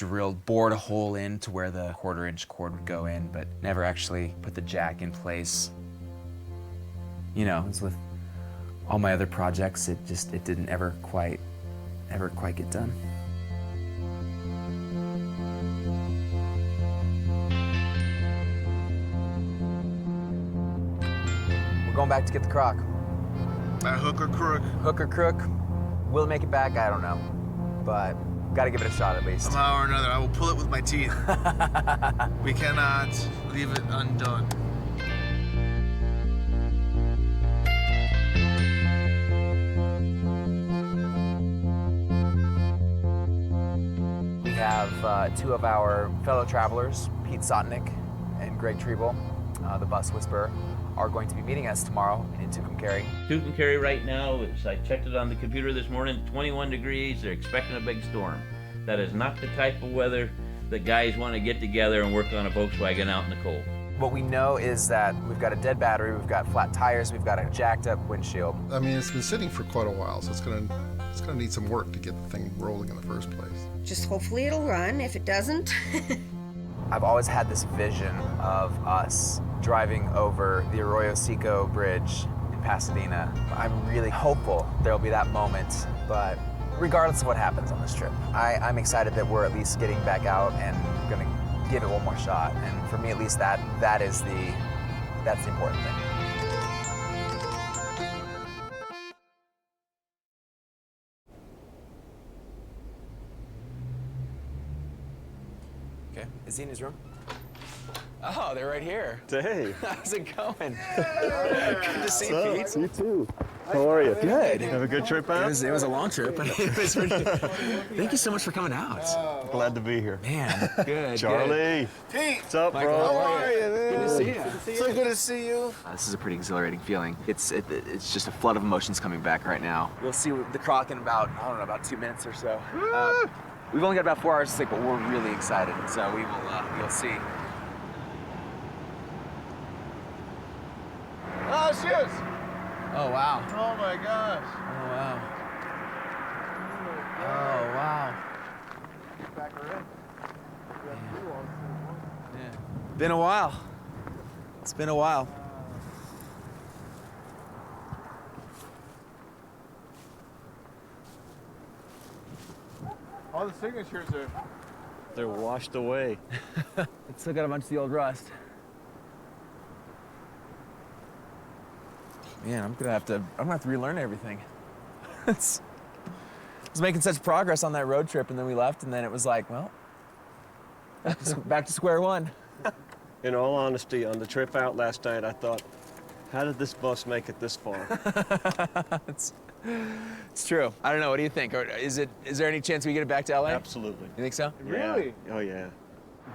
bored a hole in to where the 1/4-inch cord would go in, but never actually put the jack in place. As with all my other projects, it didn't ever quite get done. We're going back to get the Croc. By hook or crook? Hook or crook. Will it make it back? I don't know. But gotta give it a shot at least. Somehow or another, I will pull it with my teeth. We cannot leave it undone. We have 2 of our fellow travelers, Pete Sottnik and Greg Triebel, the bus whisperer, are going to be meeting us tomorrow in Tucumcari. Tucumcari right now, I checked it on the computer this morning, 21 degrees. They're expecting a big storm. That is not the type of weather that guys want to get together and work on a Volkswagen out in the cold. What we know is that we've got a dead battery, we've got flat tires, we've got a jacked up windshield. I mean, it's been sitting for quite a while, so it's gonna need some work to get the thing rolling in the first place. Just hopefully it'll run. If it doesn't, I've always had this vision of us driving over the Arroyo Seco Bridge in Pasadena. I'm really hopeful there'll be that moment, but regardless of what happens on this trip, I'm excited that we're at least getting back out and gonna give it one more shot. And for me, at least, that's the important thing. Okay, is he in his room? Oh, they're right here. Dave. How's it going? Good to see you, Pete. You too. How are you? Good. Have a good trip out? It was a long trip. Thank you so much for coming out. Glad to be here. Man, good. Charlie. Good. Pete. What's up, Michael, bro? How are you, man? Good to see you. So good to see you. This is a pretty exhilarating feeling. It's just a flood of emotions coming back right now. We'll see the Croc in about 2 minutes or so. We've only got about 4 hours to sleep, but we're really excited. So we'll see. Oh, shoes. Oh, wow. Oh my gosh. Oh, wow. Oh, wow. Back her in. Yeah. Been a while. It's been a while. All the signatures are. They're washed away. It's still got a bunch of the old rust. Man, I'm gonna have to relearn everything. I was making such progress on that road trip, and then we left, and then it was like, well, back to square one. In all honesty, on the trip out last night, I thought, how did this bus make it this far? It's true. I don't know. What do you think? Or is there any chance we get it back to LA? Absolutely. You think so? Really? Yeah. Oh, yeah.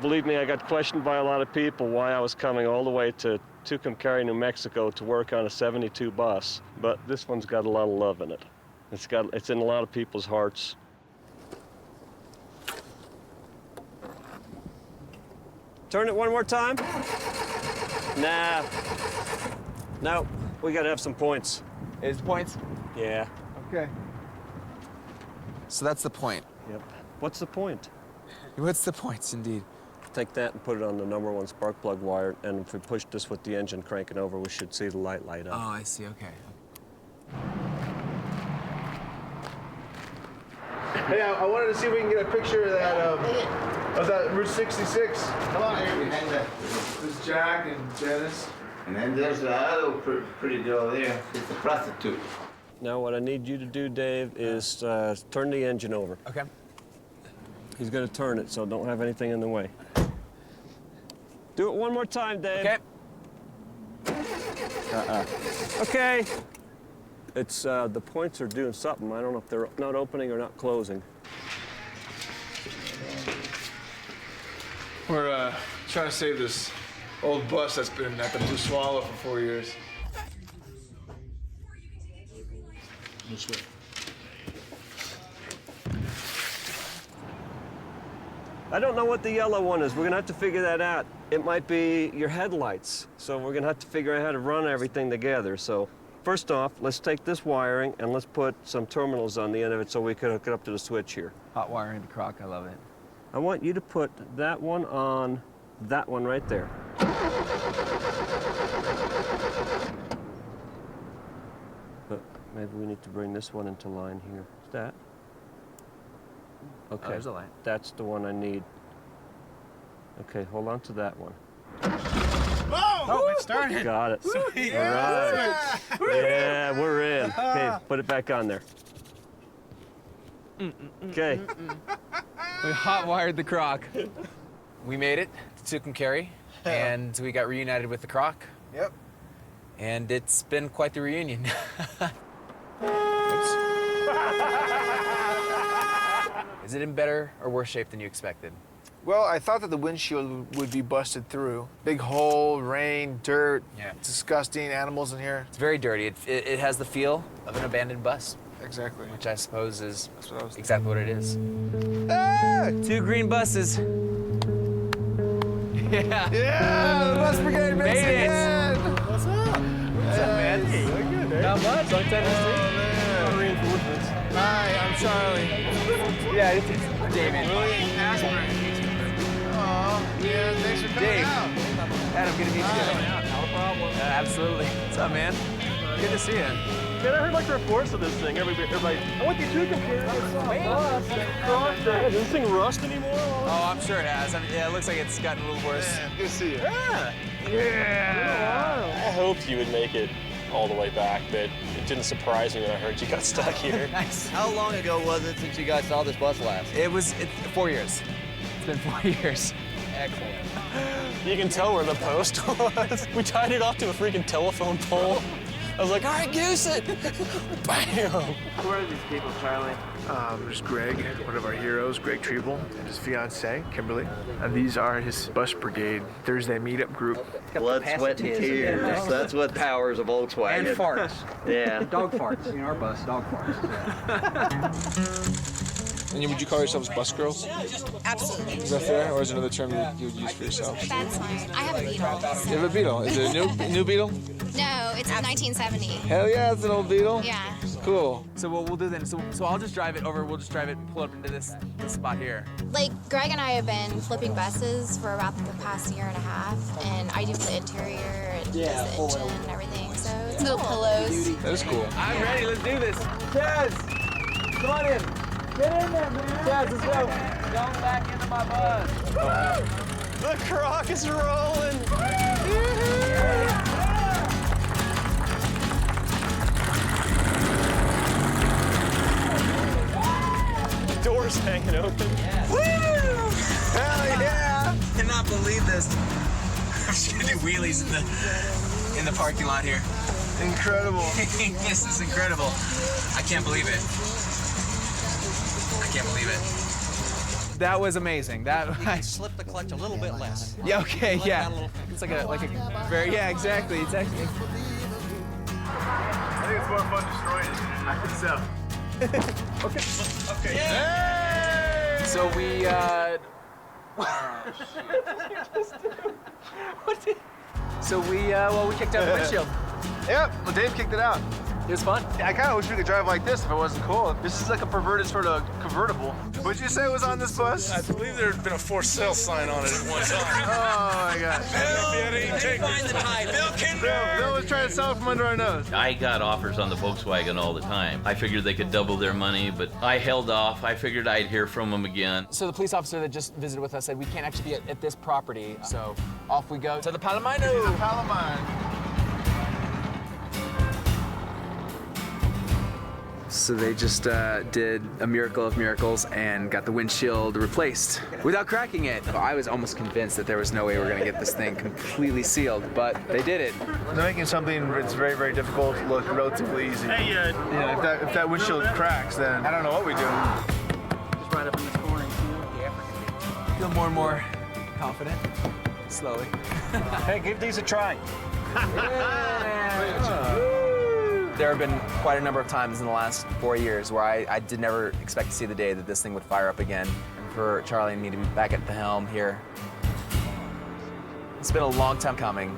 Believe me, I got questioned by a lot of people why I was coming all the way to Tucumcari, New Mexico to work on a 72 bus, but this one's got a lot of love in it. It's in a lot of people's hearts. Turn it one more time. Nah. No, we gotta have some points. Is points? Yeah. Okay. So that's the point. Yep. What's the point? What's the points, indeed? Take that and put it on the #1 spark plug wire, and if we push this with the engine cranking over, we should see the light up. Oh, I see, okay. Hey, I wanted to see if we can get a picture of that Route 66. Come on here behind that. There's Jack and Dennis. And then there's the other pretty girl there. It's a prostitute. Now what I need you to do, Dave, is turn the engine over. Okay. He's gonna turn it, so don't have anything in the way. Do it one more time, Dave. Okay. Okay. It's, the points are doing something. I don't know if they're not opening or not closing. We're trying to save this old bus that's been at the Blue Swallow for 4 years. This way. I don't know what the yellow one is. We're gonna have to figure that out. It might be your headlights. So we're gonna have to figure out how to run everything together. So first off, let's take this wiring and let's put some terminals on the end of it so we can hook it up to the switch here. Hot wiring the crock, I love it. I want you to put that one on that one right there. But maybe we need to bring this one into line here. Is that? Okay, there's a light. That's the one I need. Okay, hold on to that one. Oh, it started. Got it. Sweet. All right. Yeah, we're in. Okay, put it back on there. Okay. We hot wired the crock. We made it to Tucumcari, and we got reunited with the crock. Yep. And it's been quite the reunion. Is it in better or worse shape than you expected? Well, I thought that the windshield would be busted through. Big hole, rain, dirt, disgusting animals in here. It's very dirty. It has the feel of an abandoned bus. Exactly. Which I suppose is what exactly what it is. Ah, 2 green buses. Yeah. Yeah, the bus brigade makes it again. What's up? What's up, man? Hey, good, eh? Not much. Long time no see. Reinforcements. Hi, I'm Charlie. Yeah, it's David. Aw, yeah, thanks for coming Dave. out. Adam, good to meet you. Not a problem. Absolutely. What's up, man? Good to see you. Man, I heard like reports of this thing. Everybody, I went to Tucumcari. Does this thing rust anymore? Oh, I'm sure it has. I mean, yeah, it looks like it's gotten a little worse. Yeah, good to see you. Yeah. I hoped you would make it all the way back, but it didn't surprise me when I heard you got stuck here. Nice. How long ago was it since you guys saw this bus last? It's 4 years. It's been 4 years. Excellent. You can tell where the post was. We tied it off to a freaking telephone pole. I was like, all right, goose it. Bam. Who are these people, Charlie? There's Greg, one of our heroes, Greg Triebel, and his fiancée, Kimberly. And these are his bus brigade Thursday meetup group. Blood, sweat, and tears. That's what powers a Volkswagen. And farts. Yeah. Dog farts. In our bus, dog farts. And would you call yourselves bus girls? Absolutely. Is that fair, or is it another term you would use for yourself? That's fine. I have a Beetle. You have a Beetle. Is it a new Beetle? No, it's a 1970. Hell yeah, it's an old Beetle. Yeah. Cool. So what we'll do then, so I'll just drive it over, we'll just drive it, pull up into this spot here. Like, Greg and I have been flipping buses for about the past year and a half, and I do the interior and the engine and everything, so it's little pillows. That is cool. I'm ready, let's do this. Chaz, come on in. Get in there, man. Chaz, let's go. Going back into my bus. The crock is rolling. The door's hanging open. Woo! Hell yeah! I cannot believe this. I'm just gonna do wheelies in the parking lot here. Incredible. This is incredible. I can't believe it. I can't believe it. That was amazing. I slip the clutch a little bit less. Yeah, okay, yeah. It's like a very, yeah, exactly. I think it's more fun destroying it. I think so. Okay. Hey! So we, well, we kicked out the windshield. Yep, well, Dave kicked it out. It was fun. I kind of wish we could drive like this if it wasn't cool. This is like a perverted sort of convertible. What'd you say was on this bus? I believe there had been a for sale sign on it at one time. Oh my gosh. Find the tie. Bill was trying to sell it from under our nose. I got offers on the Volkswagen all the time. I figured they could double their money, but I held off. I figured I'd hear from them again. So the police officer that just visited with us said we can't actually be at this property, so off we go to the Palomino. The Palomine. So they just did a miracle of miracles and got the windshield replaced without cracking it. I was almost convinced that there was no way we were gonna get this thing completely sealed, but they did it. They're making something that's very, very difficult look relatively easy. Hey, if that windshield cracks, then I don't know what we do. Just right up in this corner, you see what the effort can Feel more and more confident, slowly. Hey, give these a try. There have been quite a number of times in the last 4 years where I did never expect to see the day that this thing would fire up again. And for Charlie and me to be back at the helm here, it's been a long time coming.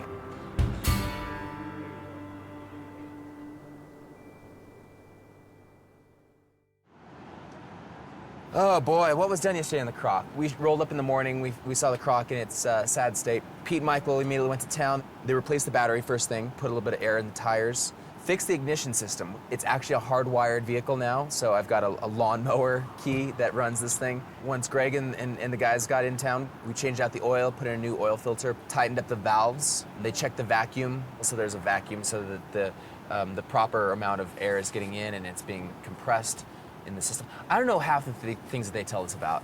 Oh boy, what was done yesterday in the crock? We rolled up in the morning, we saw the crock in its sad state. Pete and Michael immediately went to town. They replaced the battery first thing, put a little bit of air in the tires. Fixed the ignition system. It's actually a hardwired vehicle now, so I've got a lawnmower key that runs this thing. Once Greg and the guys got in town, we changed out the oil, put in a new oil filter, tightened up the valves. They checked the vacuum, so there's a vacuum so that the proper amount of air is getting in and it's being compressed in the system. I don't know half of the things that they tell us about.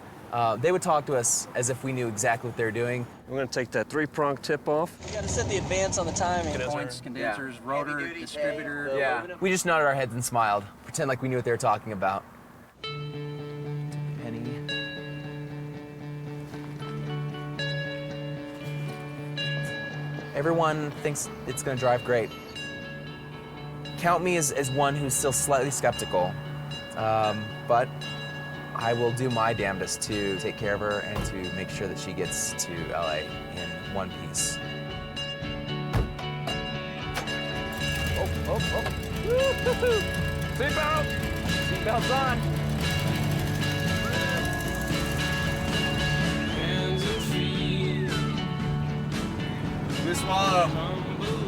They would talk to us as if we knew exactly what they're doing. We're gonna take that 3-prong tip off. You gotta set the advance on the timing. points, condensers, rotor, distributor. Yeah. We just nodded our heads and smiled, pretend like we knew what they were talking about. Penny. Everyone thinks it's gonna drive great. Count me as one who's still slightly skeptical, but I will do my damnedest to take care of her and to make sure that she gets to LA in one piece. Oh. Woo-hoo-hoo. Seatbelt! Seatbelt's on. Blue Swallow.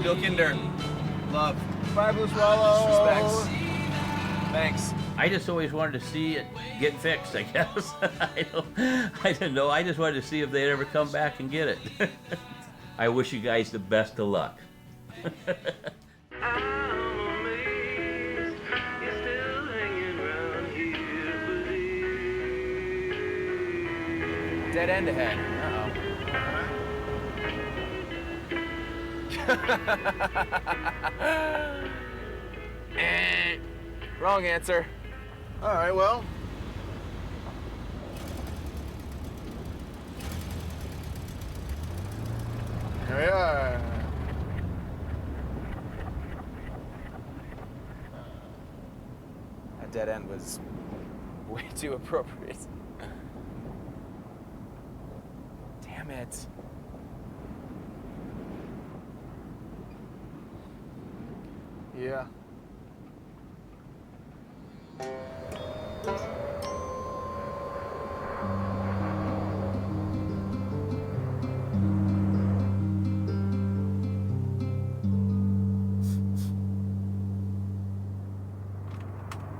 Bill Kinder. Love. Bye, Blue Swallow. Respects. Thanks. I just always wanted to see it get fixed, I guess. I didn't know. I just wanted to see if they'd ever come back and get it. I wish you guys the best of luck. Dead end ahead. Uh-oh. Wrong answer. All right, well. Here we are. That dead end was way too appropriate. Damn it. Yeah.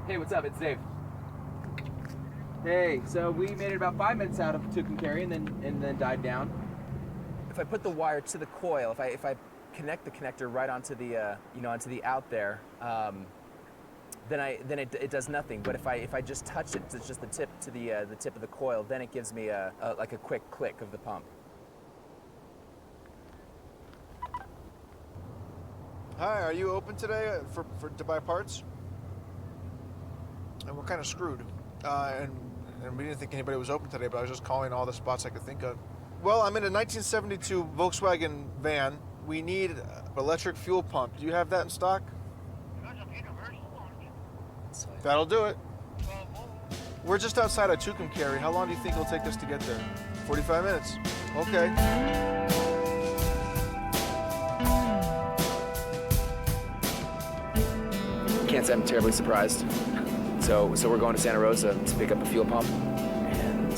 Hey, what's up? It's Dave. Hey, so we made it about 5 minutes out of Tucumcari and then died down. If I put the wire to the coil, if I connect the connector right onto the onto the out there, then it does nothing. But if I just touch it, it's just the tip to the tip of the coil, then it gives me like a quick click of the pump. Hi, are you open today to buy parts? And we're kind of screwed. And we didn't think anybody was open today, but I was just calling all the spots I could think of. Well, I'm in a 1972 Volkswagen van. We need an electric fuel pump. Do you have that in stock? That'll do it. We're just outside of Tucumcari. How long do you think it'll take us to get there? 45 minutes. Okay. Can't say I'm terribly surprised. So we're going to Santa Rosa to pick up a fuel pump, and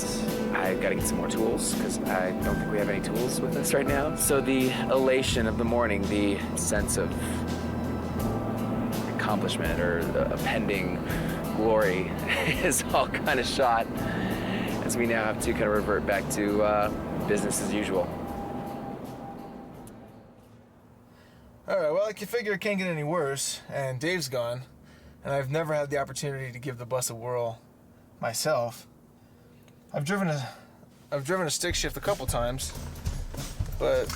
I gotta get some more tools because I don't think we have any tools with us right now. So the elation of the morning, the sense of accomplishment or a pending glory is all kind of shot as we now have to kind of revert back to business as usual. All right, well, I can figure it can't get any worse, and Dave's gone, and I've never had the opportunity to give the bus a whirl myself. I've driven a stick shift a couple times, but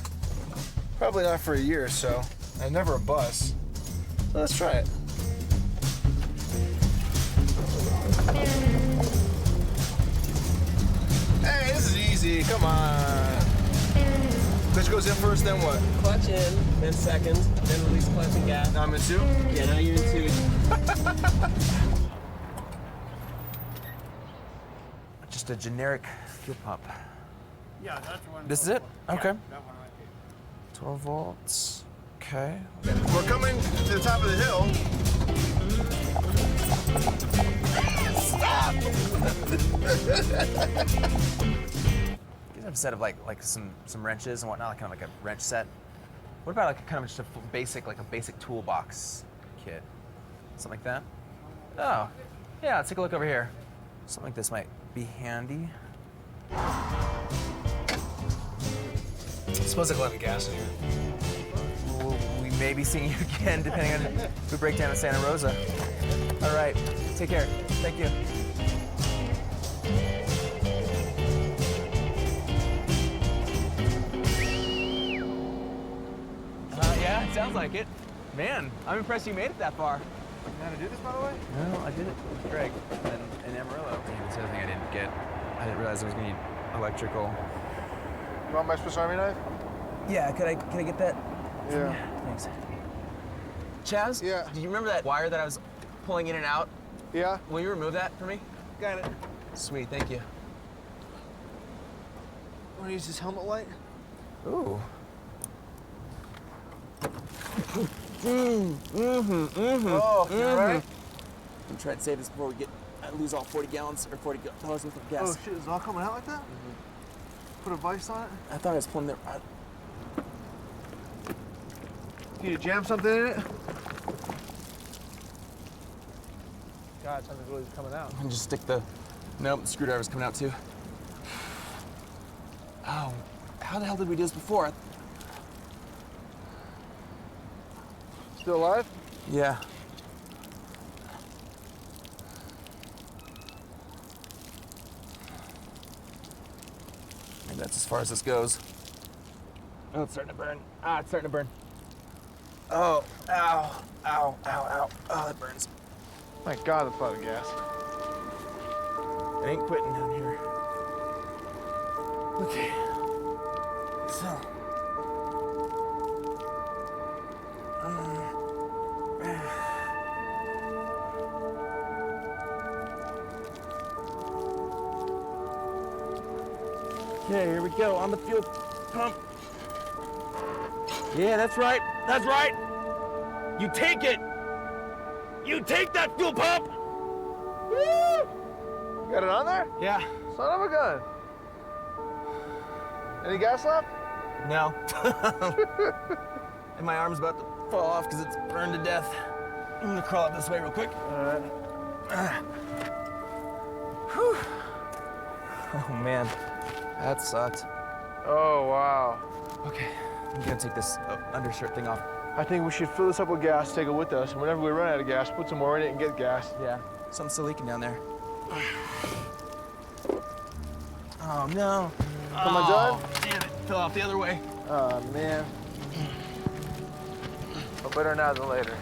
probably not for a year or so, and never a bus. So let's try it. Hey, this is easy, come on. Clutch goes in first, then what? Clutch in, then second, then release clutch and gas. Now I'm in two? Yeah, now you're in two. Just a generic fuel pump. Yeah, that's one. This is it? Yeah, Okay. that one right there. 12 volts. Okay. We're coming to the top of the hill. Stop! You have a set of like some wrenches and whatnot, like kind of like a wrench set. What about like kind of just a basic toolbox kit? Something like that? Oh, yeah, let's take a look over here. Something like this might be handy. Smells like a lot of gas in here. We may be seeing you again depending on if we break down to Santa Rosa. All right, take care. Thank you. Yeah, it sounds like it. Man, I'm impressed you made it that far. You know how to do this, by the way? No, I did it with Greg and Amarillo. That's the other thing I didn't get. I didn't realize I was gonna need electrical. You want my Swiss Army knife? Yeah, could I get that? Yeah. Thanks. Chaz? Yeah. Do you remember that wire that I was pulling in and out? Yeah. Will you remove that for me? Got it. Sweet, thank you. Want to use this helmet light? Ooh. Oh, you're right. I'm trying to save this before we lose all 40 gallons or $40 worth of gas. Oh shit, is it all coming out like that? Put a vise on it? I thought I was pulling the. Can you jam something in it? God, something's really coming out. And just stick the. Nope, the screwdriver's coming out too. Oh, how the hell did we do this before? Still alive? Yeah. Maybe that's as far as this goes. Oh, it's starting to burn. Ah, it's starting to burn. Oh, ow, ow, ow, ow. Oh, that burns. My God, that's a lot of gas. I ain't quitting down here. Okay. So. Okay, here we go on the fuel pump. Yeah, that's right. That's right. You take it. You take that fuel pump! Woo! Got it on there? Yeah. Son of a gun. Any gas left? No. And my arm's about to fall off because it's burned to death. I'm gonna crawl up this way real quick. All right. Whew. Oh man, that sucked. Oh, wow. Okay, I'm gonna take this undershirt thing off. I think we should fill this up with gas, take it with us, and whenever we run out of gas, put some more in it and get gas. Yeah, something's still leaking down there. Oh no. Am I done? Damn it, fell off the other way. Oh, man. Well, better now than later.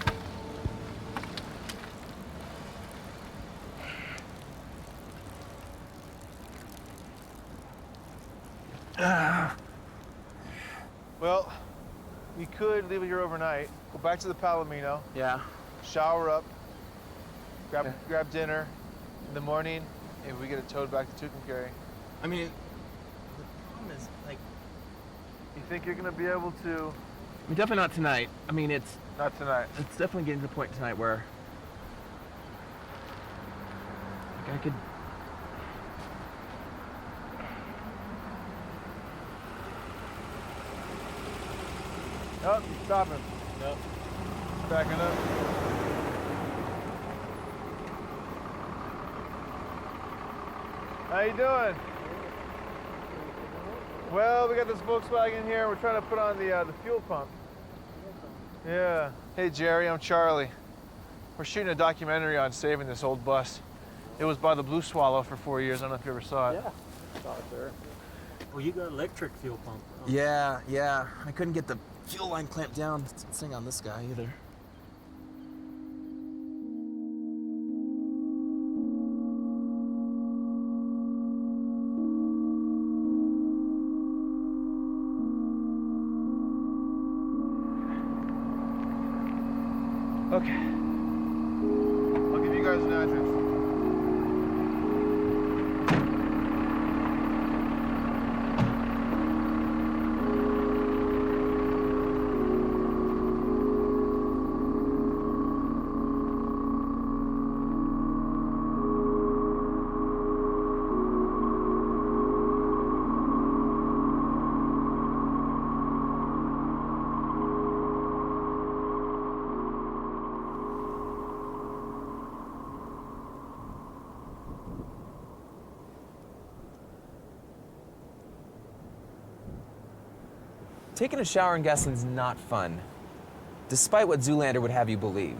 Well, we could leave it here overnight, go back to the Palomino. Yeah. Shower up, grab dinner. In the morning, if we get it towed back to Tucumcari. I mean, the problem is, like... You think you're gonna be able to... I mean, definitely not tonight. I mean, it's... Not tonight. It's definitely getting to the point tonight where... Like, I could... Oh, he's stopping. Nope. Backing up. How you doing? Well, we got this Volkswagen here. We're trying to put on the fuel pump. Yeah. Hey, Jerry, I'm Charlie. We're shooting a documentary on saving this old bus. It was by the Blue Swallow for 4 years. I don't know if you ever saw it. Yeah, saw it there. Well, you got electric fuel pump. Yeah. I couldn't get the fuel line clamped down. This thing on this guy either. Okay. I'll give you guys an address. Taking a shower in gasoline's not fun, despite what Zoolander would have you believe.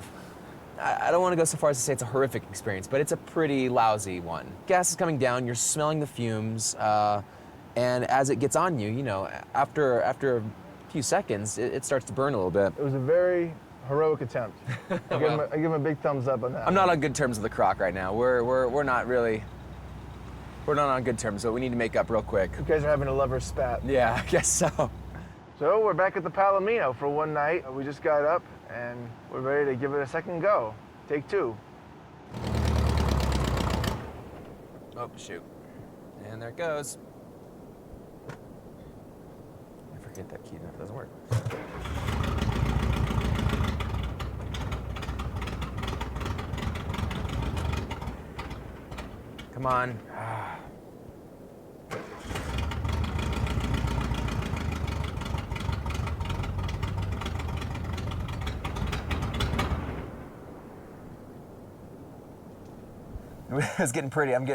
I don't want to go so far as to say it's a horrific experience, but it's a pretty lousy one. Gas is coming down, you're smelling the fumes, and as it gets on you, you know, after a few seconds, it starts to burn a little bit. It was a very heroic attempt. I give him a big thumbs up on that. I'm not on good terms with the croc right now. We're not really. We're not on good terms, so we need to make up real quick. You guys are having a lover's spat. Yeah, I guess so. So we're back at the Palomino for one night. We just got up and we're ready to give it a second go. Take two. Oh, shoot. And there it goes. I forget that key, that doesn't work. Come on. It's getting pretty. I'm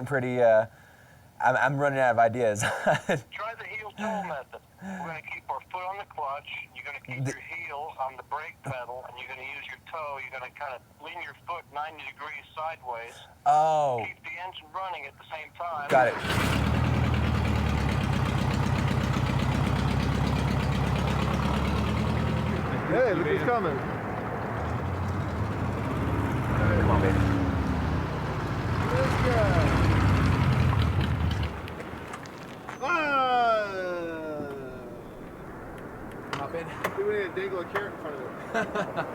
running out of ideas. Try the heel toe method. We're going to keep our foot on the clutch. You're going to keep your heel on the brake pedal, and you're going to use your toe. You're going to kind of lean your foot 90 degrees sideways. Oh. Keep the engine running at the same time. Got it. Hey, look who's coming. Come on, baby. This guy. Hop in. I think we need to dangle a carrot in front of it.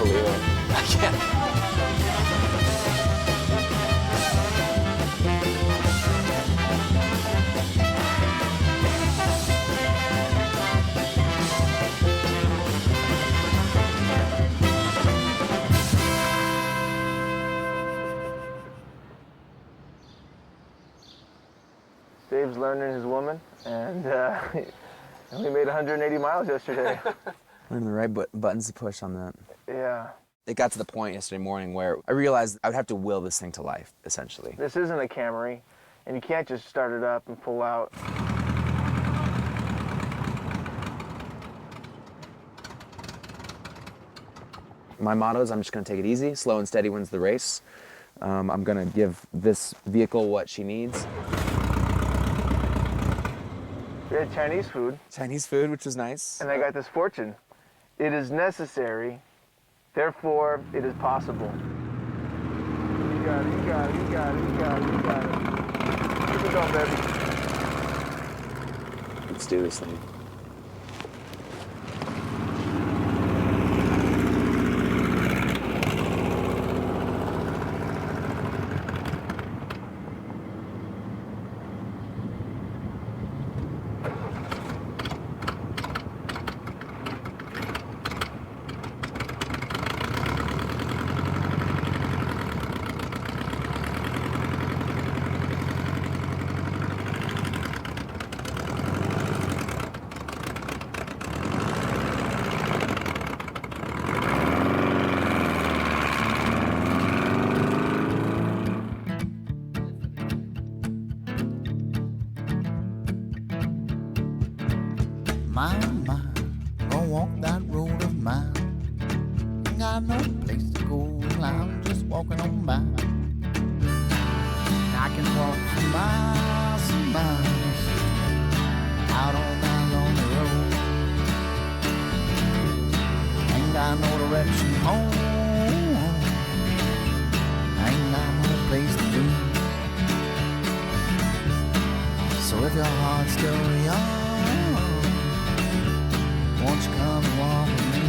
believe it. I can't. Dave's learning his woman, and we made 180 miles yesterday. Learning the right buttons to push on that. Yeah. It got to the point yesterday morning where I realized I would have to will this thing to life, essentially. This isn't a Camry, and you can't just start it up and pull out. My motto is I'm just going to take it easy. Slow and steady wins the race. I'm going to give this vehicle what she needs. We had Chinese food. Chinese food, which was nice. And I got this fortune. It is necessary, therefore it is possible. You got it, you got it, you got it, you got it, you got it. Keep it going, baby. Let's do this thing. Gonna walk that road of mine. Ain't got no place to go, I'm just walking on by. I can walk for miles and miles out on that lonely road. Ain't got no direction home, ain't got no place to be. So if your heart's still young, won't you come and walk with me?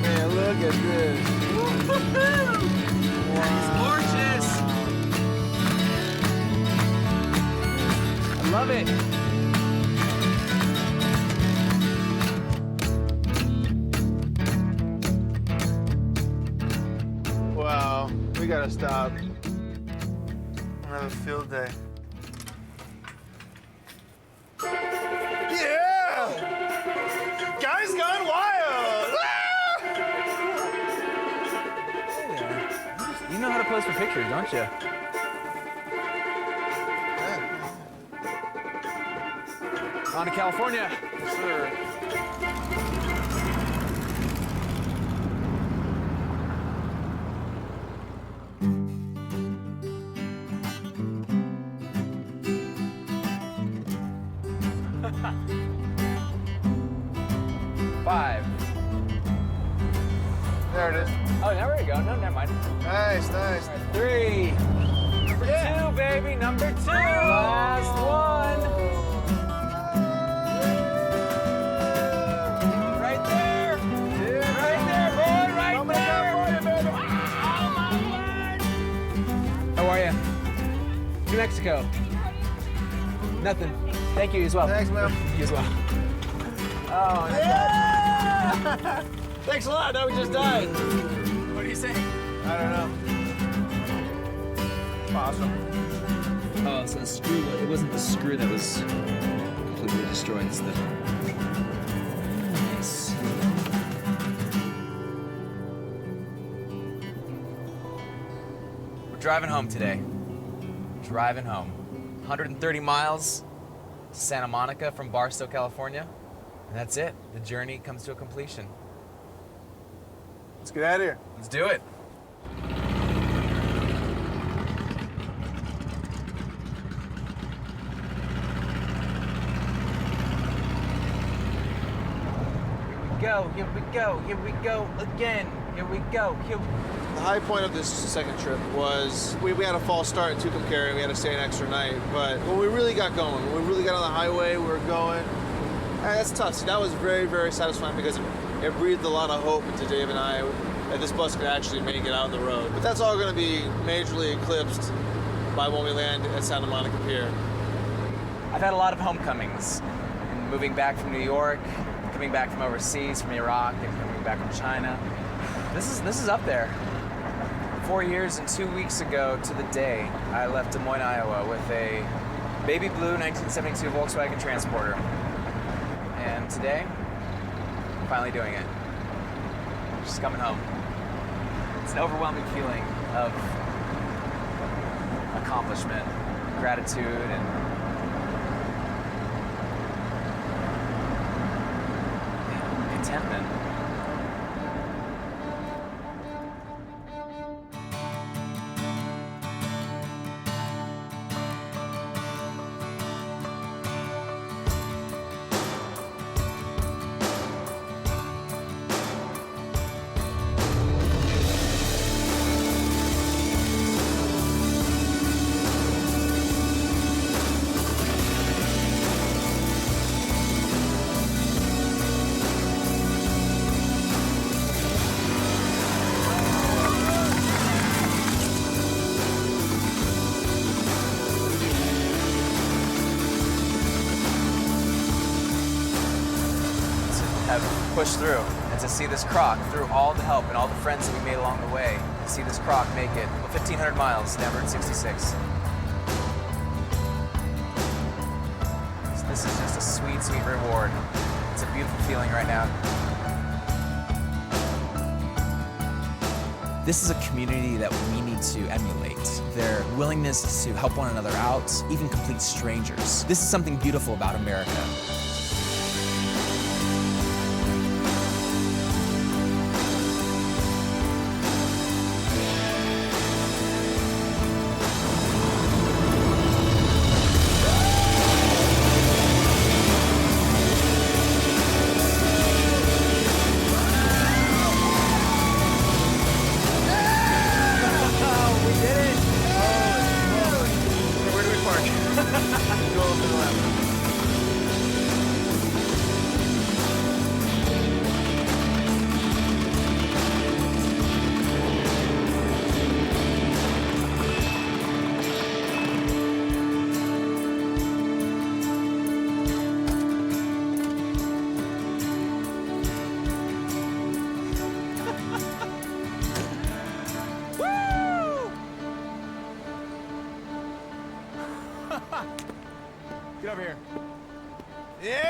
Man, look at this. Wow. It's gorgeous. I love it. Wow, we gotta stop. Have a field day. Yeah! Guys gone wild! You know how to pose for pictures, don't you? On to California. Yes, sir. Five. There it is. Oh, there we go. No, never mind. Nice, nice. Right, 3. Number 2, baby. Number 2. Last one. Right there. Dude, right there, boy. Right there. For you, baby. Oh, my word. How are you? New Mexico. Nothing. Thank you as well. Thanks, man. You as well. Oh, yeah! Thanks a lot. Now we just died. What do you say? I don't know. Awesome. Oh, so the screw, it wasn't the screw that was completely destroyed, it's the... Nice. We're driving home today. Driving home. 130 miles to Santa Monica from Barstow, California. And that's it. The journey comes to a completion. Let's get out of here. Let's do it. Here we go, here we go, here we go again. Here we go. The high point of this second trip was we had a false start in Tucumcari. We had to stay an extra night. But when we really got going, when we really got on the highway, we were going. That's tough. See, that was very, very satisfying because it breathed a lot of hope into Dave and I that this bus could actually make it out on the road. But that's all going to be majorly eclipsed by when we land at Santa Monica Pier. I've had a lot of homecomings. Moving back from New York, coming back from overseas, from Iraq, and coming back from China. This is up there. 4 years and 2 weeks ago to the day, I left Des Moines, Iowa with a baby blue 1972 Volkswagen Transporter. And today, I'm finally doing it. Just coming home. It's an overwhelming feeling of accomplishment, gratitude, and contentment. Push through, and to see this croc, through all the help and all the friends that we made along the way, to see this croc make it 1,500 miles down Route 66. This is just a sweet, sweet reward. It's a beautiful feeling right now. This is a community that we need to emulate. Their willingness to help one another out, even complete strangers. This is something beautiful about America. Get over here. Yeah!